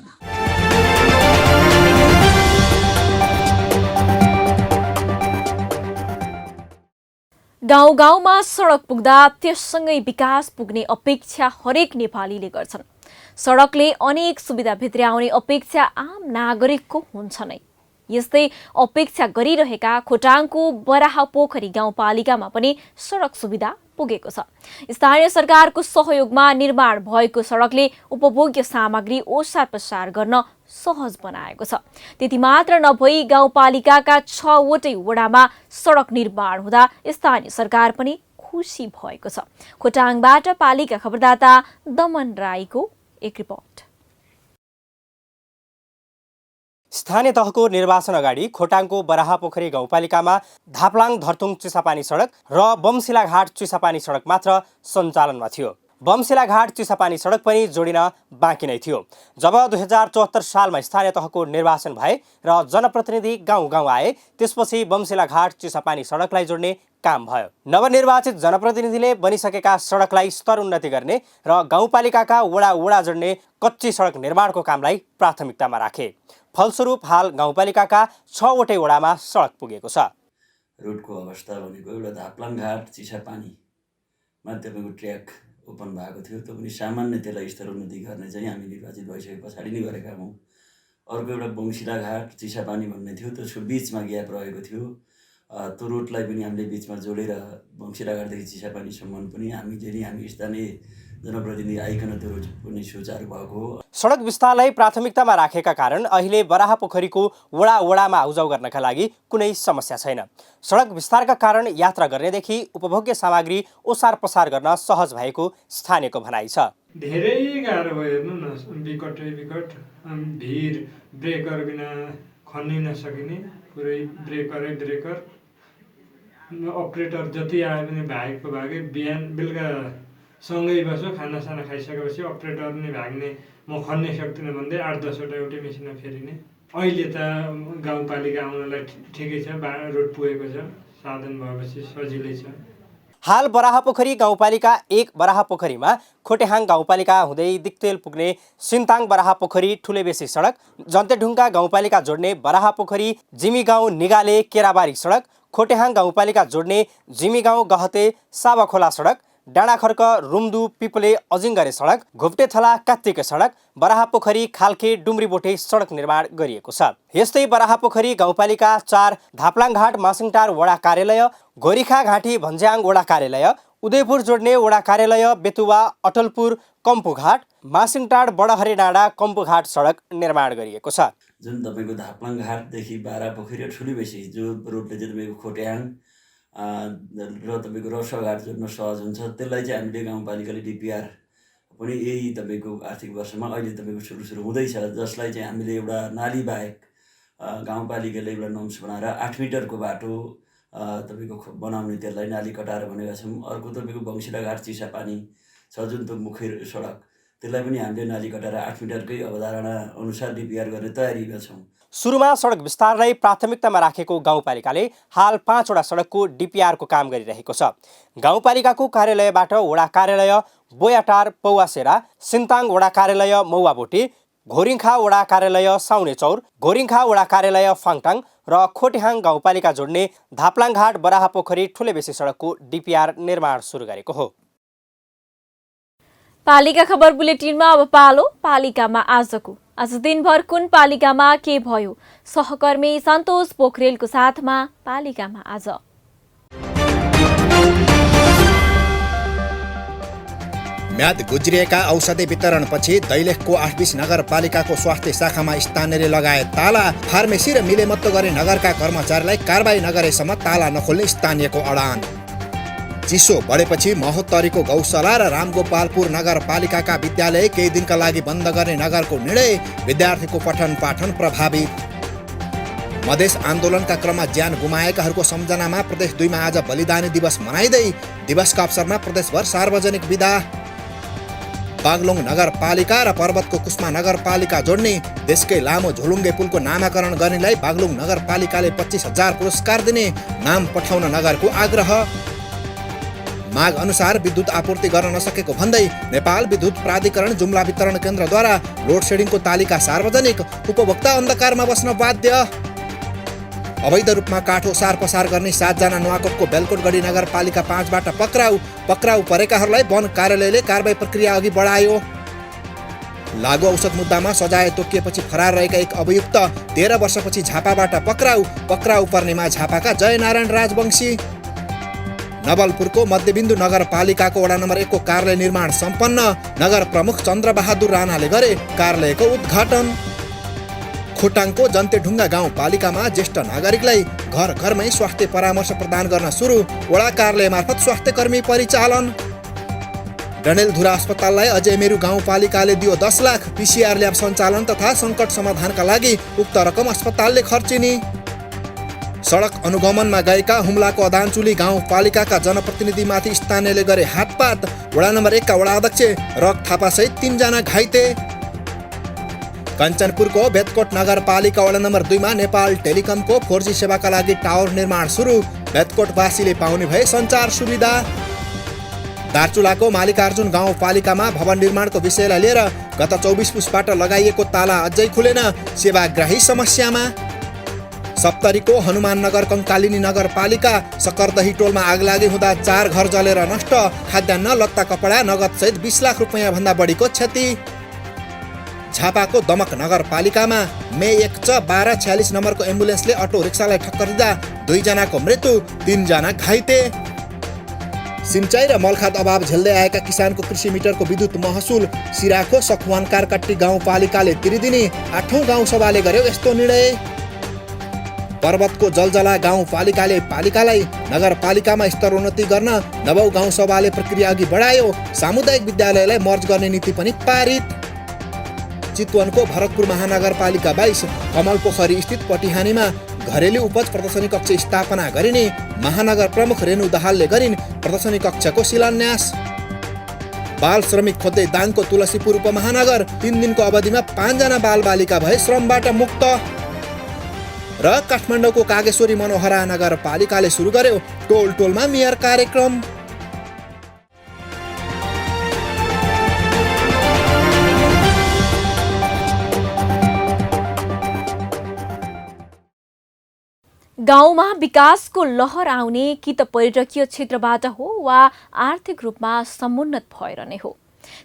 गाउँ गाउँमा सडक पुग्दा त्यससँगै विकास पुग्ने अपेक्षा हरेक नेपालीले गर्छन्। सडकले अनेक सुविधा भित्र्याउने अपेक्षा आम नागरिकको हुन्छ नै। यस्तै अपेक्षा गरिरहेका खोटाङको बराहपोखरी गाउँपालिकामा पनि सडक सुविधा पुगेको छ। स्थानीय सरकारको सहयोगमा निर्माण भएको सडकले उपभोग्य सामग्री ओसार पसार गर्न सहज बनाएको छ। त्यति मात्र नभई गाउँपालिकाका 6 वटै वडामा सडक निर्माण हुँदा स्थानीय सरकार पनि खुसी भएको छ। खोटाङबाट पालिका खबरदाता दमन राईको एक रिपोर्ट। स्थानीय तहको निर्वाचन अगाडि खोटाङको बराहापोखरी गाउँपालिकामा धापलाङ धर्तुङ चिसापानी सडक र बमशिलाघाट चिसापानी सडक मात्र सञ्चालनमा थियो। बमशिलाघाट चिसापानी सडक पनि जोडिन बाँकी नै थियो। जब 2074 सालमा स्थानीय तहको निर्वाचन भए र जनप्रतिनिधि गाउँ गाउँ आए, त्यसपछि बमशिलाघाट चिसापानी सडकलाई जोड्ने काम भयो। नवनिर्वाचित जनप्रतिनिधिले बनिसकेका सडकलाई स्तर उन्नति गर्ने र गाउँपालिकाका वडा जोड्ने कच्ची सडक निर्माणको कामलाई प्राथमिकतामा राखे। फलस्वरूप हाल गाउँपालिकाका 6वटै वडामा सडक पुगेको छ। रोडको अवस्था भनेको एउटा धापलाङ घाट चिसापानीमा तपाईँको ट्र्याक ओपन भएको थियो, त्यो पनि सामान्य त्यसलाई स्तर उन्नति गर्ने चाहिँ हामी निर्वाचित भइसके पछाडि नै गरेका हौँ। अर्को एउटा बमशिलाघाट चिसापानी भन्ने थियो, त्यसको बिचमा ग्याप रहेको थियो। त्यो रोडलाई पनि हामीले बिचमा जोडेर बमशिलाघाटदेखि चिसापानीसम्म पनि हामी स्थानीय जनप्रतिनिधि आइकन त्यो रोड पनि सुचारू भएको हो। सडक विस्तारलाई प्राथमिकतामा राखेका कारण अहिले बराहापोखरीको वडामा आउजाउ गर्नका लागि कुनै समस्या छैन। सडक विस्तारका कारण यात्रा गर्नेदेखि उपभोग्य सामग्री ओसार पसार गर्न सहज भएको स्थानीयको भनाइ छ। धेरै गाह्रो भयो, हेर्नु न, विकट भिड, ब्रेकर बिना खन्नै नसकिने, पुरै ब्रेकर अपरेटर जति आए पनि भागेको भागे। बिहान बेलुका सँगै बस्यो, खानासाना खाइसकेपछि अपरेटर नै भाग्ने, म खन्नै सक्दिनँ भन्दै 8-10वटा एउटै मेसिनमा फेरिने। अहिले त गाउँपालिका आउनलाई ठिकै छ, रोड पुगेको छ, साधन भएपछि सजिलै छ। हाल बराहापोखरी गाउँपालिका 1 बराहापोखरीमा खोटेहाङ गाउँपालिका हुँदै दिक्तेल पुग्ने सिन्ताङ बराहापोखरी ठुलेबेसी सडक, जन्तेढुङ्गा गाउँपालिका जोड्ने बराहापोखरी जिमी गाउँ निगाले केराबारी सडक, खोटेहाङ गाउँपालिका जोड्ने जिमी गाउँ गहते साबाखोला सडक, डाँडाखर्क रुम्दु पिपले अजिङ्गरे सडक, घोप्टेथला कात्तिके सडक, बराहापोखरी खाल्के डुम्रीबोटे सडक निर्माण गरिएको छ। यस्तै बराहापोखरी गाउँपालिका 4 धापलाङघाट मासिङटार वडा कार्यालय, गोरिखा घाँटी भन्ज्याङ वडा कार्यालय, उदयपुर जोड्ने वडा कार्यालय, बेतुवा अटलपुर कम्पुघाट, मासिङटार बडहरे डाँडा कम्पुघाट सडक निर्माण गरिएको छ। जुन तपाईँको धापलाङघाटदेखि बराहापोखरी र ठुलीबेसी जो रोडले चाहिँ तपाईँको खोटेहाङ र तपाईँको रसघाट जोड्न सहज हुन्छ, त्यसलाई चाहिँ हामीले गाउँपालिकाले डिपिआर पनि यही तपाईँको आर्थिक वर्षमा अहिले तपाईँको सुरु हुँदैछ, जसलाई चाहिँ हामीले एउटा नाली बाहेक गाउँपालिकाले एउटा नम्स बनाएर 8 मिटरको बाटो तपाईँको बनाउने, त्यसलाई नाली कटाएर भनेका छौँ। अर्को तपाईँको बमशिलाघाट चिसापानी छ जुन त्यो मुख्य सडक, त्यसलाई पनि हामीले नाली कटाएर 8 मिटरकै अवधारणा अनुसार डिपिआर गर्ने तयारीमा छौँ। सुरुमा सडक विस्तारलाई प्राथमिकतामा राखेको गाउँपालिकाले हाल 5वटा सडकको डिपिआरको काम गरिरहेको छ। गाउँपालिकाको कार्यालयबाट वडा कार्यालय बोयाटार पौवासेरा, सिन्ताङ वडा कार्यालय मौवाबोटे, घोरिङखा वडा कार्यालय साउनेचौर, घोरिङखा वडा कार्यालय फाङटाङ र खोटेहाङ गाउँपालिका जोड्ने धापलाङघाट बराहापोखरी ठुलेबेसी सडकको डिपिआर निर्माण सुरु गरेको हो। पालिका खबर बुलेटिनमा अब पालो पालिकामा आजको। आज दिनभर कुन पालिकामा के भयो, सहकर्मी सन्तोष पोखरेलको साथमा पालिकामा आज। म्याद गुज्रिएका औषधि वितरणपछि दैलेखको 820 नगरपालिकाको स्वास्थ्य शाखामा स्थानीयले लगाए ताला। फार्मेसी र मिलेमत्तो गरी नगरका कर्मचारीलाई कारबाही नगरेसम्म ताला नखोल्ने स्थानीयको अडान। चिसो बढेपछि महोत्तरीको गौशाला र रामगोपालपुर नगरपालिकाका विद्यालय केही दिनका लागि बन्द गर्ने नगरको निर्णय, विद्यार्थीको पठन पाठन प्रभावित। मधेस आन्दोलनका क्रममा ज्यान गुमाएकाहरूको सम्झनामा प्रदेश 2 मा आज बलिदानी दिवस मनाइँदै दिवसका अवसरमा प्रदेशभर सार्वजनिक बिदा। बागलुङ नगरपालिका र पर्वतको कुस्मा नगरपालिका जोड्ने देशकै लामो झोलुङ्गे पुलको नामाकरण गर्नेलाई बागलुङ नगरपालिकाले 25,000 पुरस्कार दिने, नाम पठाउन नगरको आग्रह। माग अनुसार विद्युत आपूर्ति गर्न नसकेको भन्दै नेपाल विद्युत प्राधिकरण जुम्ला वितरण केन्द्रद्वारा लोड सेडिङको तालिका सार्वजनिक, उपभोक्ता अन्धकारमा बस्न बाध्य। अवैध रूपमा काठ ओसार पसार गर्ने 7 जना नुवाकोटको बेलकोटगढी नगरपालिका 5बाट पक्राउ परेकाहरूलाई वन कार्यालयले कारबाही प्रक्रिया अघि बढायो। लागु औषध मुद्दामा सजाय तोकिएपछि फरार रहेका एक अभियुक्त 13 वर्षपछि झापाबाट पक्राउ पर्नेमा झापाका जयनारायण राजवंशी। नवलपुरको मध्यबिन्दु नगरपालिकाको वडा नम्बर 1 को कार्यालय निर्माण सम्पन्न, नगर प्रमुख चन्द्रबहादुर राणाले गरे कार्यालयको उद्घाटन। खोटाङको जन्तेढुङ्गा गाउँपालिकामा ज्येष्ठ नागरिकलाई घर घरमै स्वास्थ्य परामर्श प्रदान गर्न सुरु, वडा कार्यालय मार्फत स्वास्थ्य कर्मी परिचालन। डडेलधुरा अस्पताललाई अजयमेरु गाउँपालिकाले दियो 10 लाख, PCR ल्याब सञ्चालन तथा सङ्कट समाधानका लागि उक्त रकम अस्पतालले खर्चिने। सडक अनुगमनमा गएका हुम्लाको अदानचुली गाउँपालिकाका जनप्रतिनिधिमाथि स्थानीयले गरे हातपात, वडा नम्बर 1 का वडा अध्यक्ष रक थापासहित 3 जना घाइते। कञ्चनपुरको बेतकोट नगरपालिका वडा नम्बर 2 मा नेपाल टेलिकमको 4G सेवाका लागि टावर निर्माण सुरु, बेतकोटवासीले पाउने भए सञ्चार सुविधा। दार्चुलाको मालिकार्जुन गाउँपालिकामा भवन निर्माणको विषयलाई लिएर गत 24 पुसबाट लगाइएको ताला अझै खुलेन, सेवाग्राही समस्यामा। सप्तरीको हनुमाननगर कङ्कालिनी नगरपालिका सकरदही टोलमा आगलागी हुँदा 4 घर जलेर नष्ट, खाद्यान्न लत्ता कपडा नगद सहित 20 लाख रुपैयाँ भन्दा बढीको क्षति। झापाको दमक नगरपालिकामा मे 1/12/46 नम्बरको एम्बुलेन्सले अटो रिक्सालाई टक्कर दिँदा 2 जनाको मृत्यु, 3 जना घाइते। सिंचाई र मलखाद अभाव झेल्दै आएका किसानको कृषि मिटरको विद्युत महसुल सिराको सखुवान कारकट्टी गाउँपालिकाले तिरिदिने, 8औं गाउँसभाले गर्यो यस्तो निर्णय। पर्वतको जलजला गाउँपालिकाले पालिकालाई नगरपालिकामा स्तरोन्नति गर्न 9औं गाउँसभाले प्रक्रिया अघि बढायो, सामुदायिक विद्यालयलाई मर्ज गर्ने नीति पनि पारित। चितवनको भरतपुर महानगरपालिका 22 कमलपोखरी स्थित पटिहानीमा घरेलु उपज प्रदर्शनी कक्ष स्थापना गरिने, महानगर प्रमुख रेणु दाहालले गरिन् प्रदर्शनी कक्षको शिलान्यास। बाल श्रमिक खोज्दै दाङको तुलसीपुर उपमहानगर 3 दिनको अवधिमा 5 जना बालबालिका भए श्रमबाट मुक्त। र काठमाडौँको कागेश्वरी मनोहरा नगरपालिकाले सुरु गर्यो टोल टोलमा मेयर कार्यक्रम। गाउँमा विकासको लहर आउने कि त पर्यटकीय क्षेत्रबाट हो वा आर्थिक रूपमा समुन्नत भएर नै हो।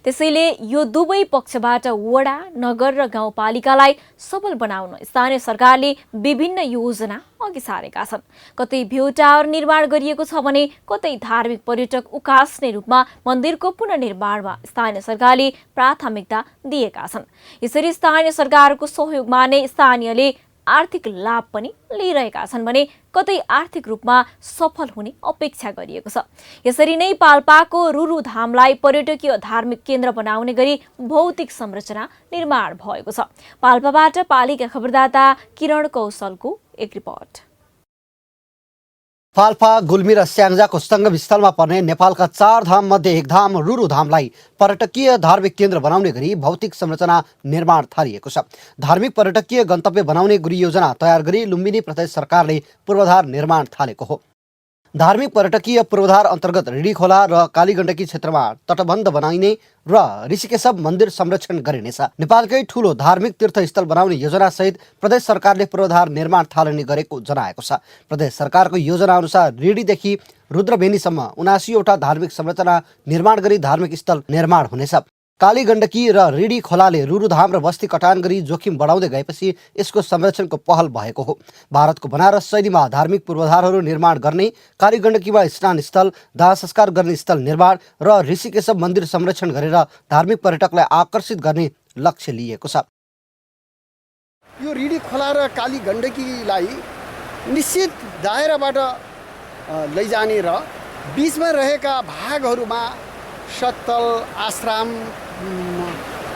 त्यसैले यो दुवै पक्षबाट वडा, नगर र गाउँपालिकालाई सबल बनाउन स्थानीय सरकारले विभिन्न योजना अघि सारेका छन्। कतै भ्यू टावर निर्माण गरिएको छ भने कतै धार्मिक पर्यटक उकास्ने रूपमा मन्दिरको पुनर्निर्माणमा स्थानीय सरकारले प्राथमिकता दिएका छन्। यसरी स्थानीय सरकारको सहयोगमा नै स्थानीयले आर्थिक लाभ पनि लिइरहेका छन् भने कतै आर्थिक रूपमा सफल हुने अपेक्षा गरिएको छ। यसरी नै पाल्पाको रुरु धामलाई पर्यटकीय धार्मिक केन्द्र बनाउने गरी भौतिक संरचना निर्माण भएको छ। पाल्पाबाट पालिका खबरदाता किरण कौशलको एक रिपोर्ट। पाल्पा, गुल्मी र स्याङ्जाको सङ्गम स्थलमा पर्ने नेपालका 4 धाम मध्ये एक धाम रुरु धामलाई पर्यटकीय धार्मिक केन्द्र बनाउने गरी भौतिक संरचना निर्माण थालिएको छ। धार्मिक पर्यटकीय गन्तव्य बनाउने गरी योजना तयार गरी लुम्बिनी प्रदेश सरकारले पूर्वाधार निर्माण थालेको हो। धार्मिक पर्यटकीय पूर्वाधार अन्तर्गत रिडी खोला र कालीगण्डकी क्षेत्रमा तटबन्ध बनाइने र ऋषिकेशव मन्दिर संरक्षण गरिनेछ। नेपालकै ठूलो धार्मिक तीर्थस्थल बनाउने योजना सहित प्रदेश सरकारले पूर्वाधार निर्माण थालनी गरेको जनाएको छ। प्रदेश सरकारको योजना अनुसार रिडीदेखि रुद्रबेनीसम्म 79वटा धार्मिक संरचना निर्माण गरी धार्मिक स्थल निर्माण हुनेछ। कालीगण्डकी र रिडी खोलाले रुरुधाम र बस्ती कटान गरी जोखिम बढाउँदै गएपछि यसको संरक्षणको पहल भएको हो। भारतको बनारस शैलीमा धार्मिक पूर्वाधारहरू निर्माण गर्ने, कालीगण्डकीमा स्नान स्थल, दाह संस्कार गर्ने स्थल निर्माण र ऋषिकेशव मन्दिर संरक्षण गरेर धार्मिक पर्यटकलाई आकर्षित गर्ने लक्ष्य लिएको छ। यो रिडी खोला र कालीगण्डकीलाई निश्चित दायराबाट लैजाने र बीचमा रहेका भागहरूमा सत्तल, आश्रम,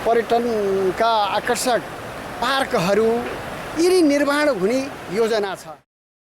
पर्यटनका आकर्षक पार्कहरू यी निर्माण हुने योजना छ।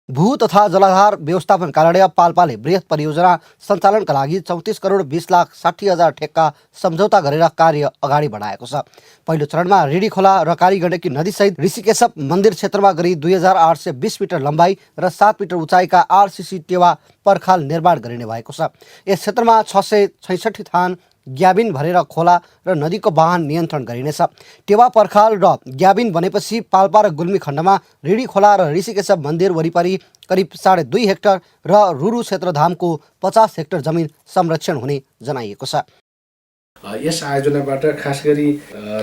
भू तथा जलाधार व्यवस्थापन कार्यालय पाल्पाले बृहत परियोजना सञ्चालनका लागि 34 करोड 20 लाख 60 हजार ठेक्का सम्झौता गरेर कार्य अगाडि बढाएको छ। पहिलो चरणमा रिडी खोला र कालीगण्डकी नदीसहित ऋषिकेशव मन्दिर क्षेत्रमा गरी 2820 मिटर लम्बाइ र 7 मिटर उचाइका RCC टेवा पर्खाल निर्माण गरिने भएको छ। यस क्षेत्रमा 666 थान ग्याबिन भरेर खोला र नदीको वाहन नियन्त्रण गरिनेछ। टेवा पर्खाल र ग्याबिन बनेपछि पाल्पा र गुल्मी खण्डमा रिडी खोला र ऋषिकेशव मन्दिर वरिपरि करिब 2.5 हेक्टर र रुरु क्षेत्रधामको 50 हेक्टर जमिन संरक्षण हुने जनाइएको छ। यस आयोजनाबाट खास गरी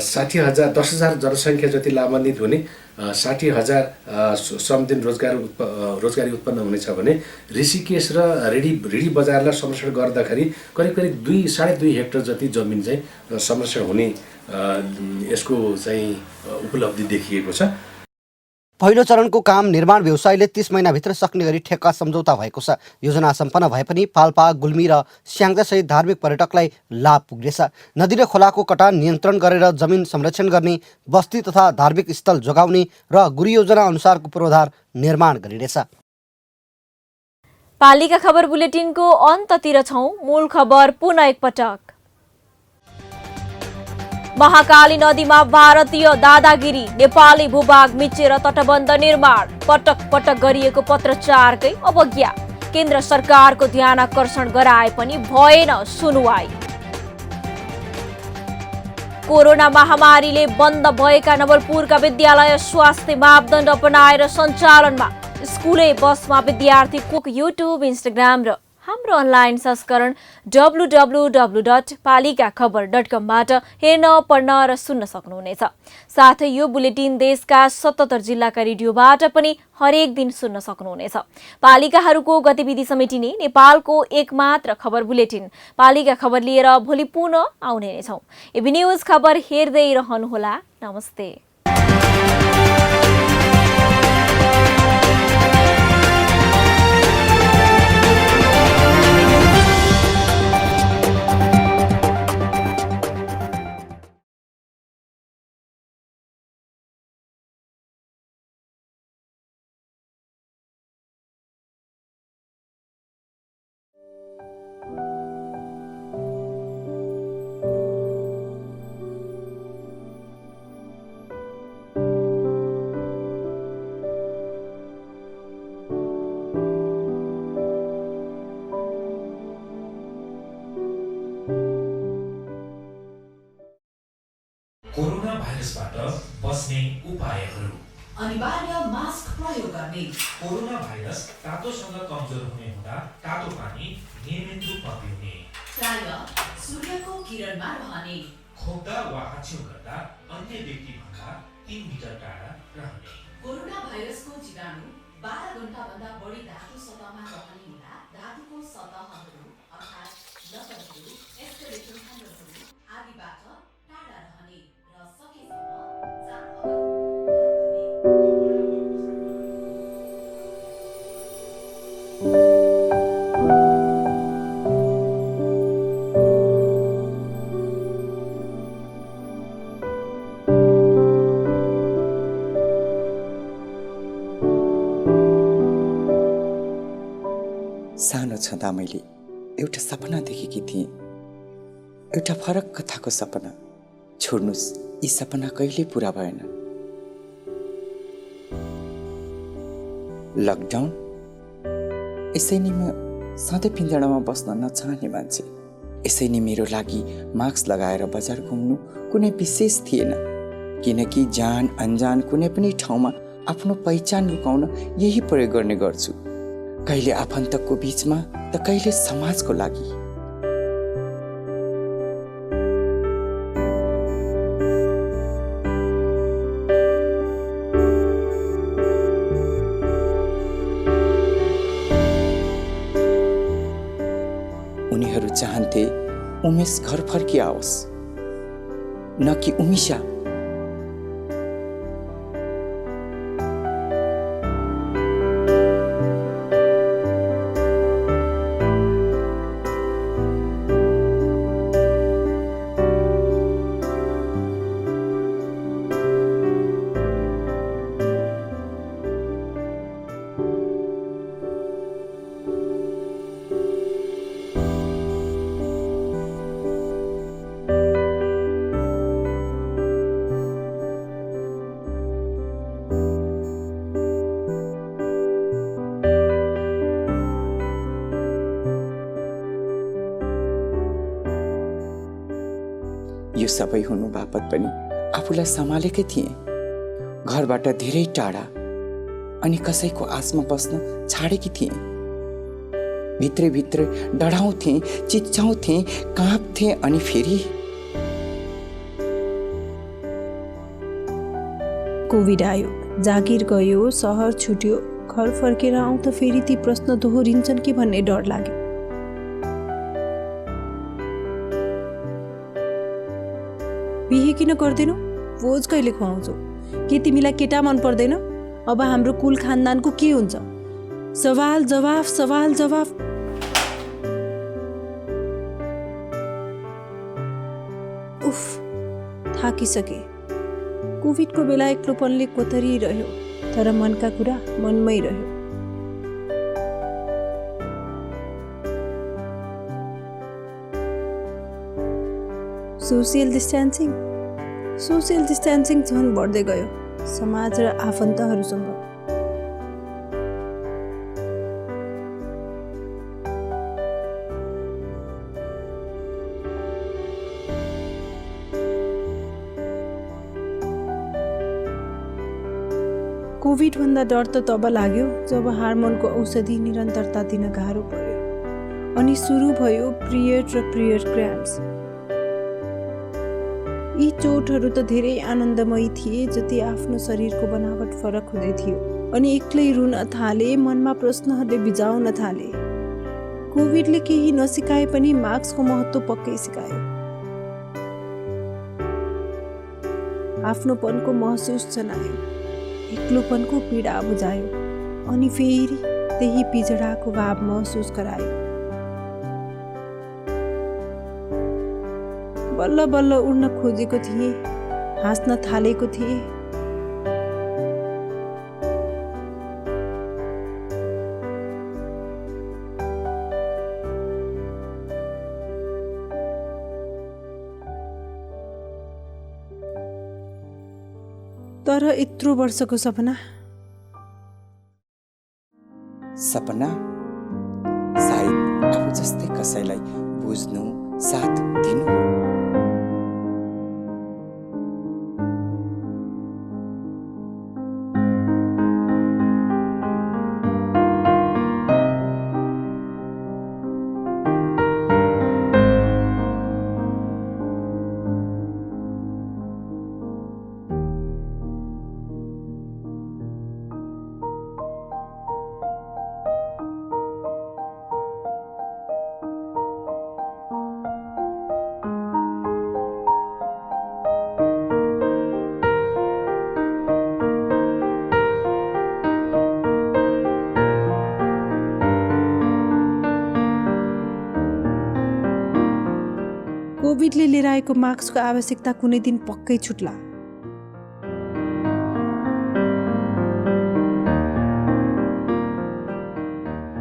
10,000 जनसङ्ख्या जति लाभान्वित हुने, 60,000 श्रमदिन रोजगारी उत्पन्न हुनेछ भने ऋषिकेश र रिडी बजारलाई संरक्षण गर्दाखेरि करिब 2.5 हेक्टर जति जमिन चाहिँ संरक्षण हुने यसको चाहिँ उपलब्धि देखिएको छ। पहिलो चरणको काम निर्माण व्यवसायले 30 महिनाभित्र सक्ने गरी ठेक्का सम्झौता भएको छ। योजना सम्पन्न भए पनि पाल्पा, गुल्मी र स्याङ्जासहित धार्मिक पर्यटकलाई लाभ पुग्नेछ। नदी र खोलाको कटान नियन्त्रण गरेर जमिन संरक्षण गर्ने, बस्ती तथा धार्मिक स्थल जोगाउने र गुरु योजना अनुसारको पूर्वाधार निर्माण गरिनेछ। पालिका खबर बुलेटिनको अन्ततिर छौं। मूल खबर पुनः एकपटक। महाकाली नदीमा भारतीय दादागिरी, नेपाली भूभाग मिचेर तटबन्ध निर्माण, पटक पटक गरिएको पत्रचारकै अवज्ञा, केन्द्र सरकारको ध्यान आकर्षण गराए पनि भएन सुनुवाई। कोरोना महामारीले बन्द भएका नवलपुरका विद्यालय स्वास्थ्य मापदण्ड अपनाएर सञ्चालनमा, स्कुले बसमा विद्यार्थी कुक युट्युब, इन्स्टाग्राम र हाम्रो अनलाइन संस्करण www.palikakhbar.com बाट हेर्न, पढ्न र सुन्न सक्नुहुनेछ। साथै यो बुलेटिन देशका 77 जिल्लाका रेडियोबाट पनि हरेक दिन सुन्न सक्नुहुनेछ। पालिकाहरूको गतिविधि समेटिने नेपालको एकमात्र खबर बुलेटिन पालिका खबर लिएर भोलि पुनः आउने नै छौं। एबी न्यूज खबर हेर्दै रहनुहोला। नमस्ते। कोरोना भाइरसबाट बस्ने उपायहरू। अनिवार्य मास्क प्रयोग गर्ने। कोरोना भाइरस तातोसँग कमजोर हुने हुँदा तातो पानी नियमित रूपमा पिउने। प्राय सूर्यको किरणमा रहने। खोक्दा वा हाछ्यौ गर्दा अन्य व्यक्तिभन्दा 3 मिटर टाढा रहने। कोरोना भाइरसको जीवाणु 12 घण्टाभन्दा बढी धातु सतहमा रहने हुँदा धातुको सतहहरू अर्थात् लवणहरू, एस्केलेटन खण्डहरू आदिबाट टाढा रहने र सकेसम्म सानो छँदा मैले एउटा सपना देखेकी थिएँ, एउटा फरक कथाको सपना। छोड्नुस्, यी सपना कहिले पूरा भएन। लकडाउन, यसै नि म सधैँ पिँजडामा बस्न नचाहने मान्छे। यसै नि मेरो लागि मास्क लगाएर बजार घुम्नु कुनै विशेष थिएन, किनकि जान अनजान कुनै पनि ठाउँमा आफ्नो पहिचान लुकाउन यही प्रयोग गर्ने गर्छु। कहिले आफन्तको बीचमा त कहिले समाजको लागि। उनीहरू चाहन्थे उमेश घर फर्किआओस्, न कि उमिशा। यो सबै हुनु बापत पनि आफूलाई सम्हालेकै थिएँ। घरबाट धेरै टाढा अनि कसैको आसमा बस्न छाडेकी थिएँ। भित्रै भित्रै डराउँथे, चिच्याउँथे, काँप्थे अनि फेरि कोभिड आयो, जागिर गयो, सहर छुट्यो, घर फर्केर आउँदा फेरि ती प्रश्न दोहोरिन्छन् कि भन्ने डर लाग्यो। बिहे किन गर्दैनौ? भोज कहिले खुवाउँछौ? के तिमीलाई केटा मन पर्दैन? अब हाम्रो कुल खानदानको के हुन्छ? सवाल जवाफ सवाल जवाफ। उफ, थाकिसके। कोभिडको बेला एक्लोपनले कोतरिरह्यो, तर मनका कुरा मनमै रह्यो। सोसियल डिस्टेन्सिङ झन् बढ्दै गयो समाज र आफन्तहरूसँग। कोभिडभन्दा डर त तब लाग्यो जब हार्मोनको औषधि निरन्तरता दिन गाह्रो पर्यो अनि सुरु भयो पिरियड र पिरियड क्र्याम्प्स। यी चोटहरू त धेरै आनन्दमयी थिए जति आफ्नो शरीरको बनावट फरक हुँदै थियो अनि एक्लै रुन थाले, मनमा प्रश्नहरूले बिजाउन थाले। कोभिडले केही नसिकाए पनि मास्कको महत्त्व पक्कै सिकायो। आफ्नोपनको महसुस जनायो, एक्लोपनको पीडा बुझायो अनि फेरि त्यही पिजडाको भाव महसुस गरायो। बल्ल बल्ल उड्न खोजेको थिएँ, हाँस्न थालेको थिएँ। तर यत्रो वर्षको सपना सायद आफू जस्तै कसैलाई बुझ्नु, साथ दिनु हो। कोभिडले लिएर आएको मास्कको आवश्यकता कुनै दिन पक्कै छुट्ला।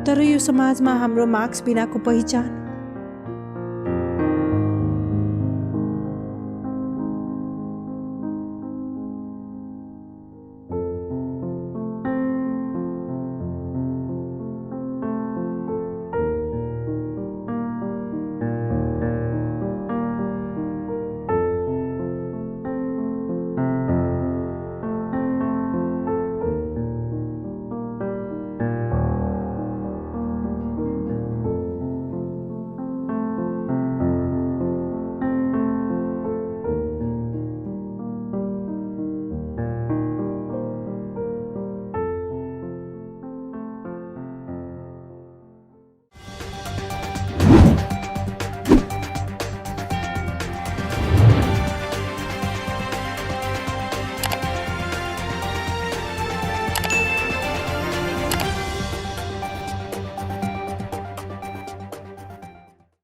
तर यो समाजमा हाम्रो मास्क बिनाको पहिचान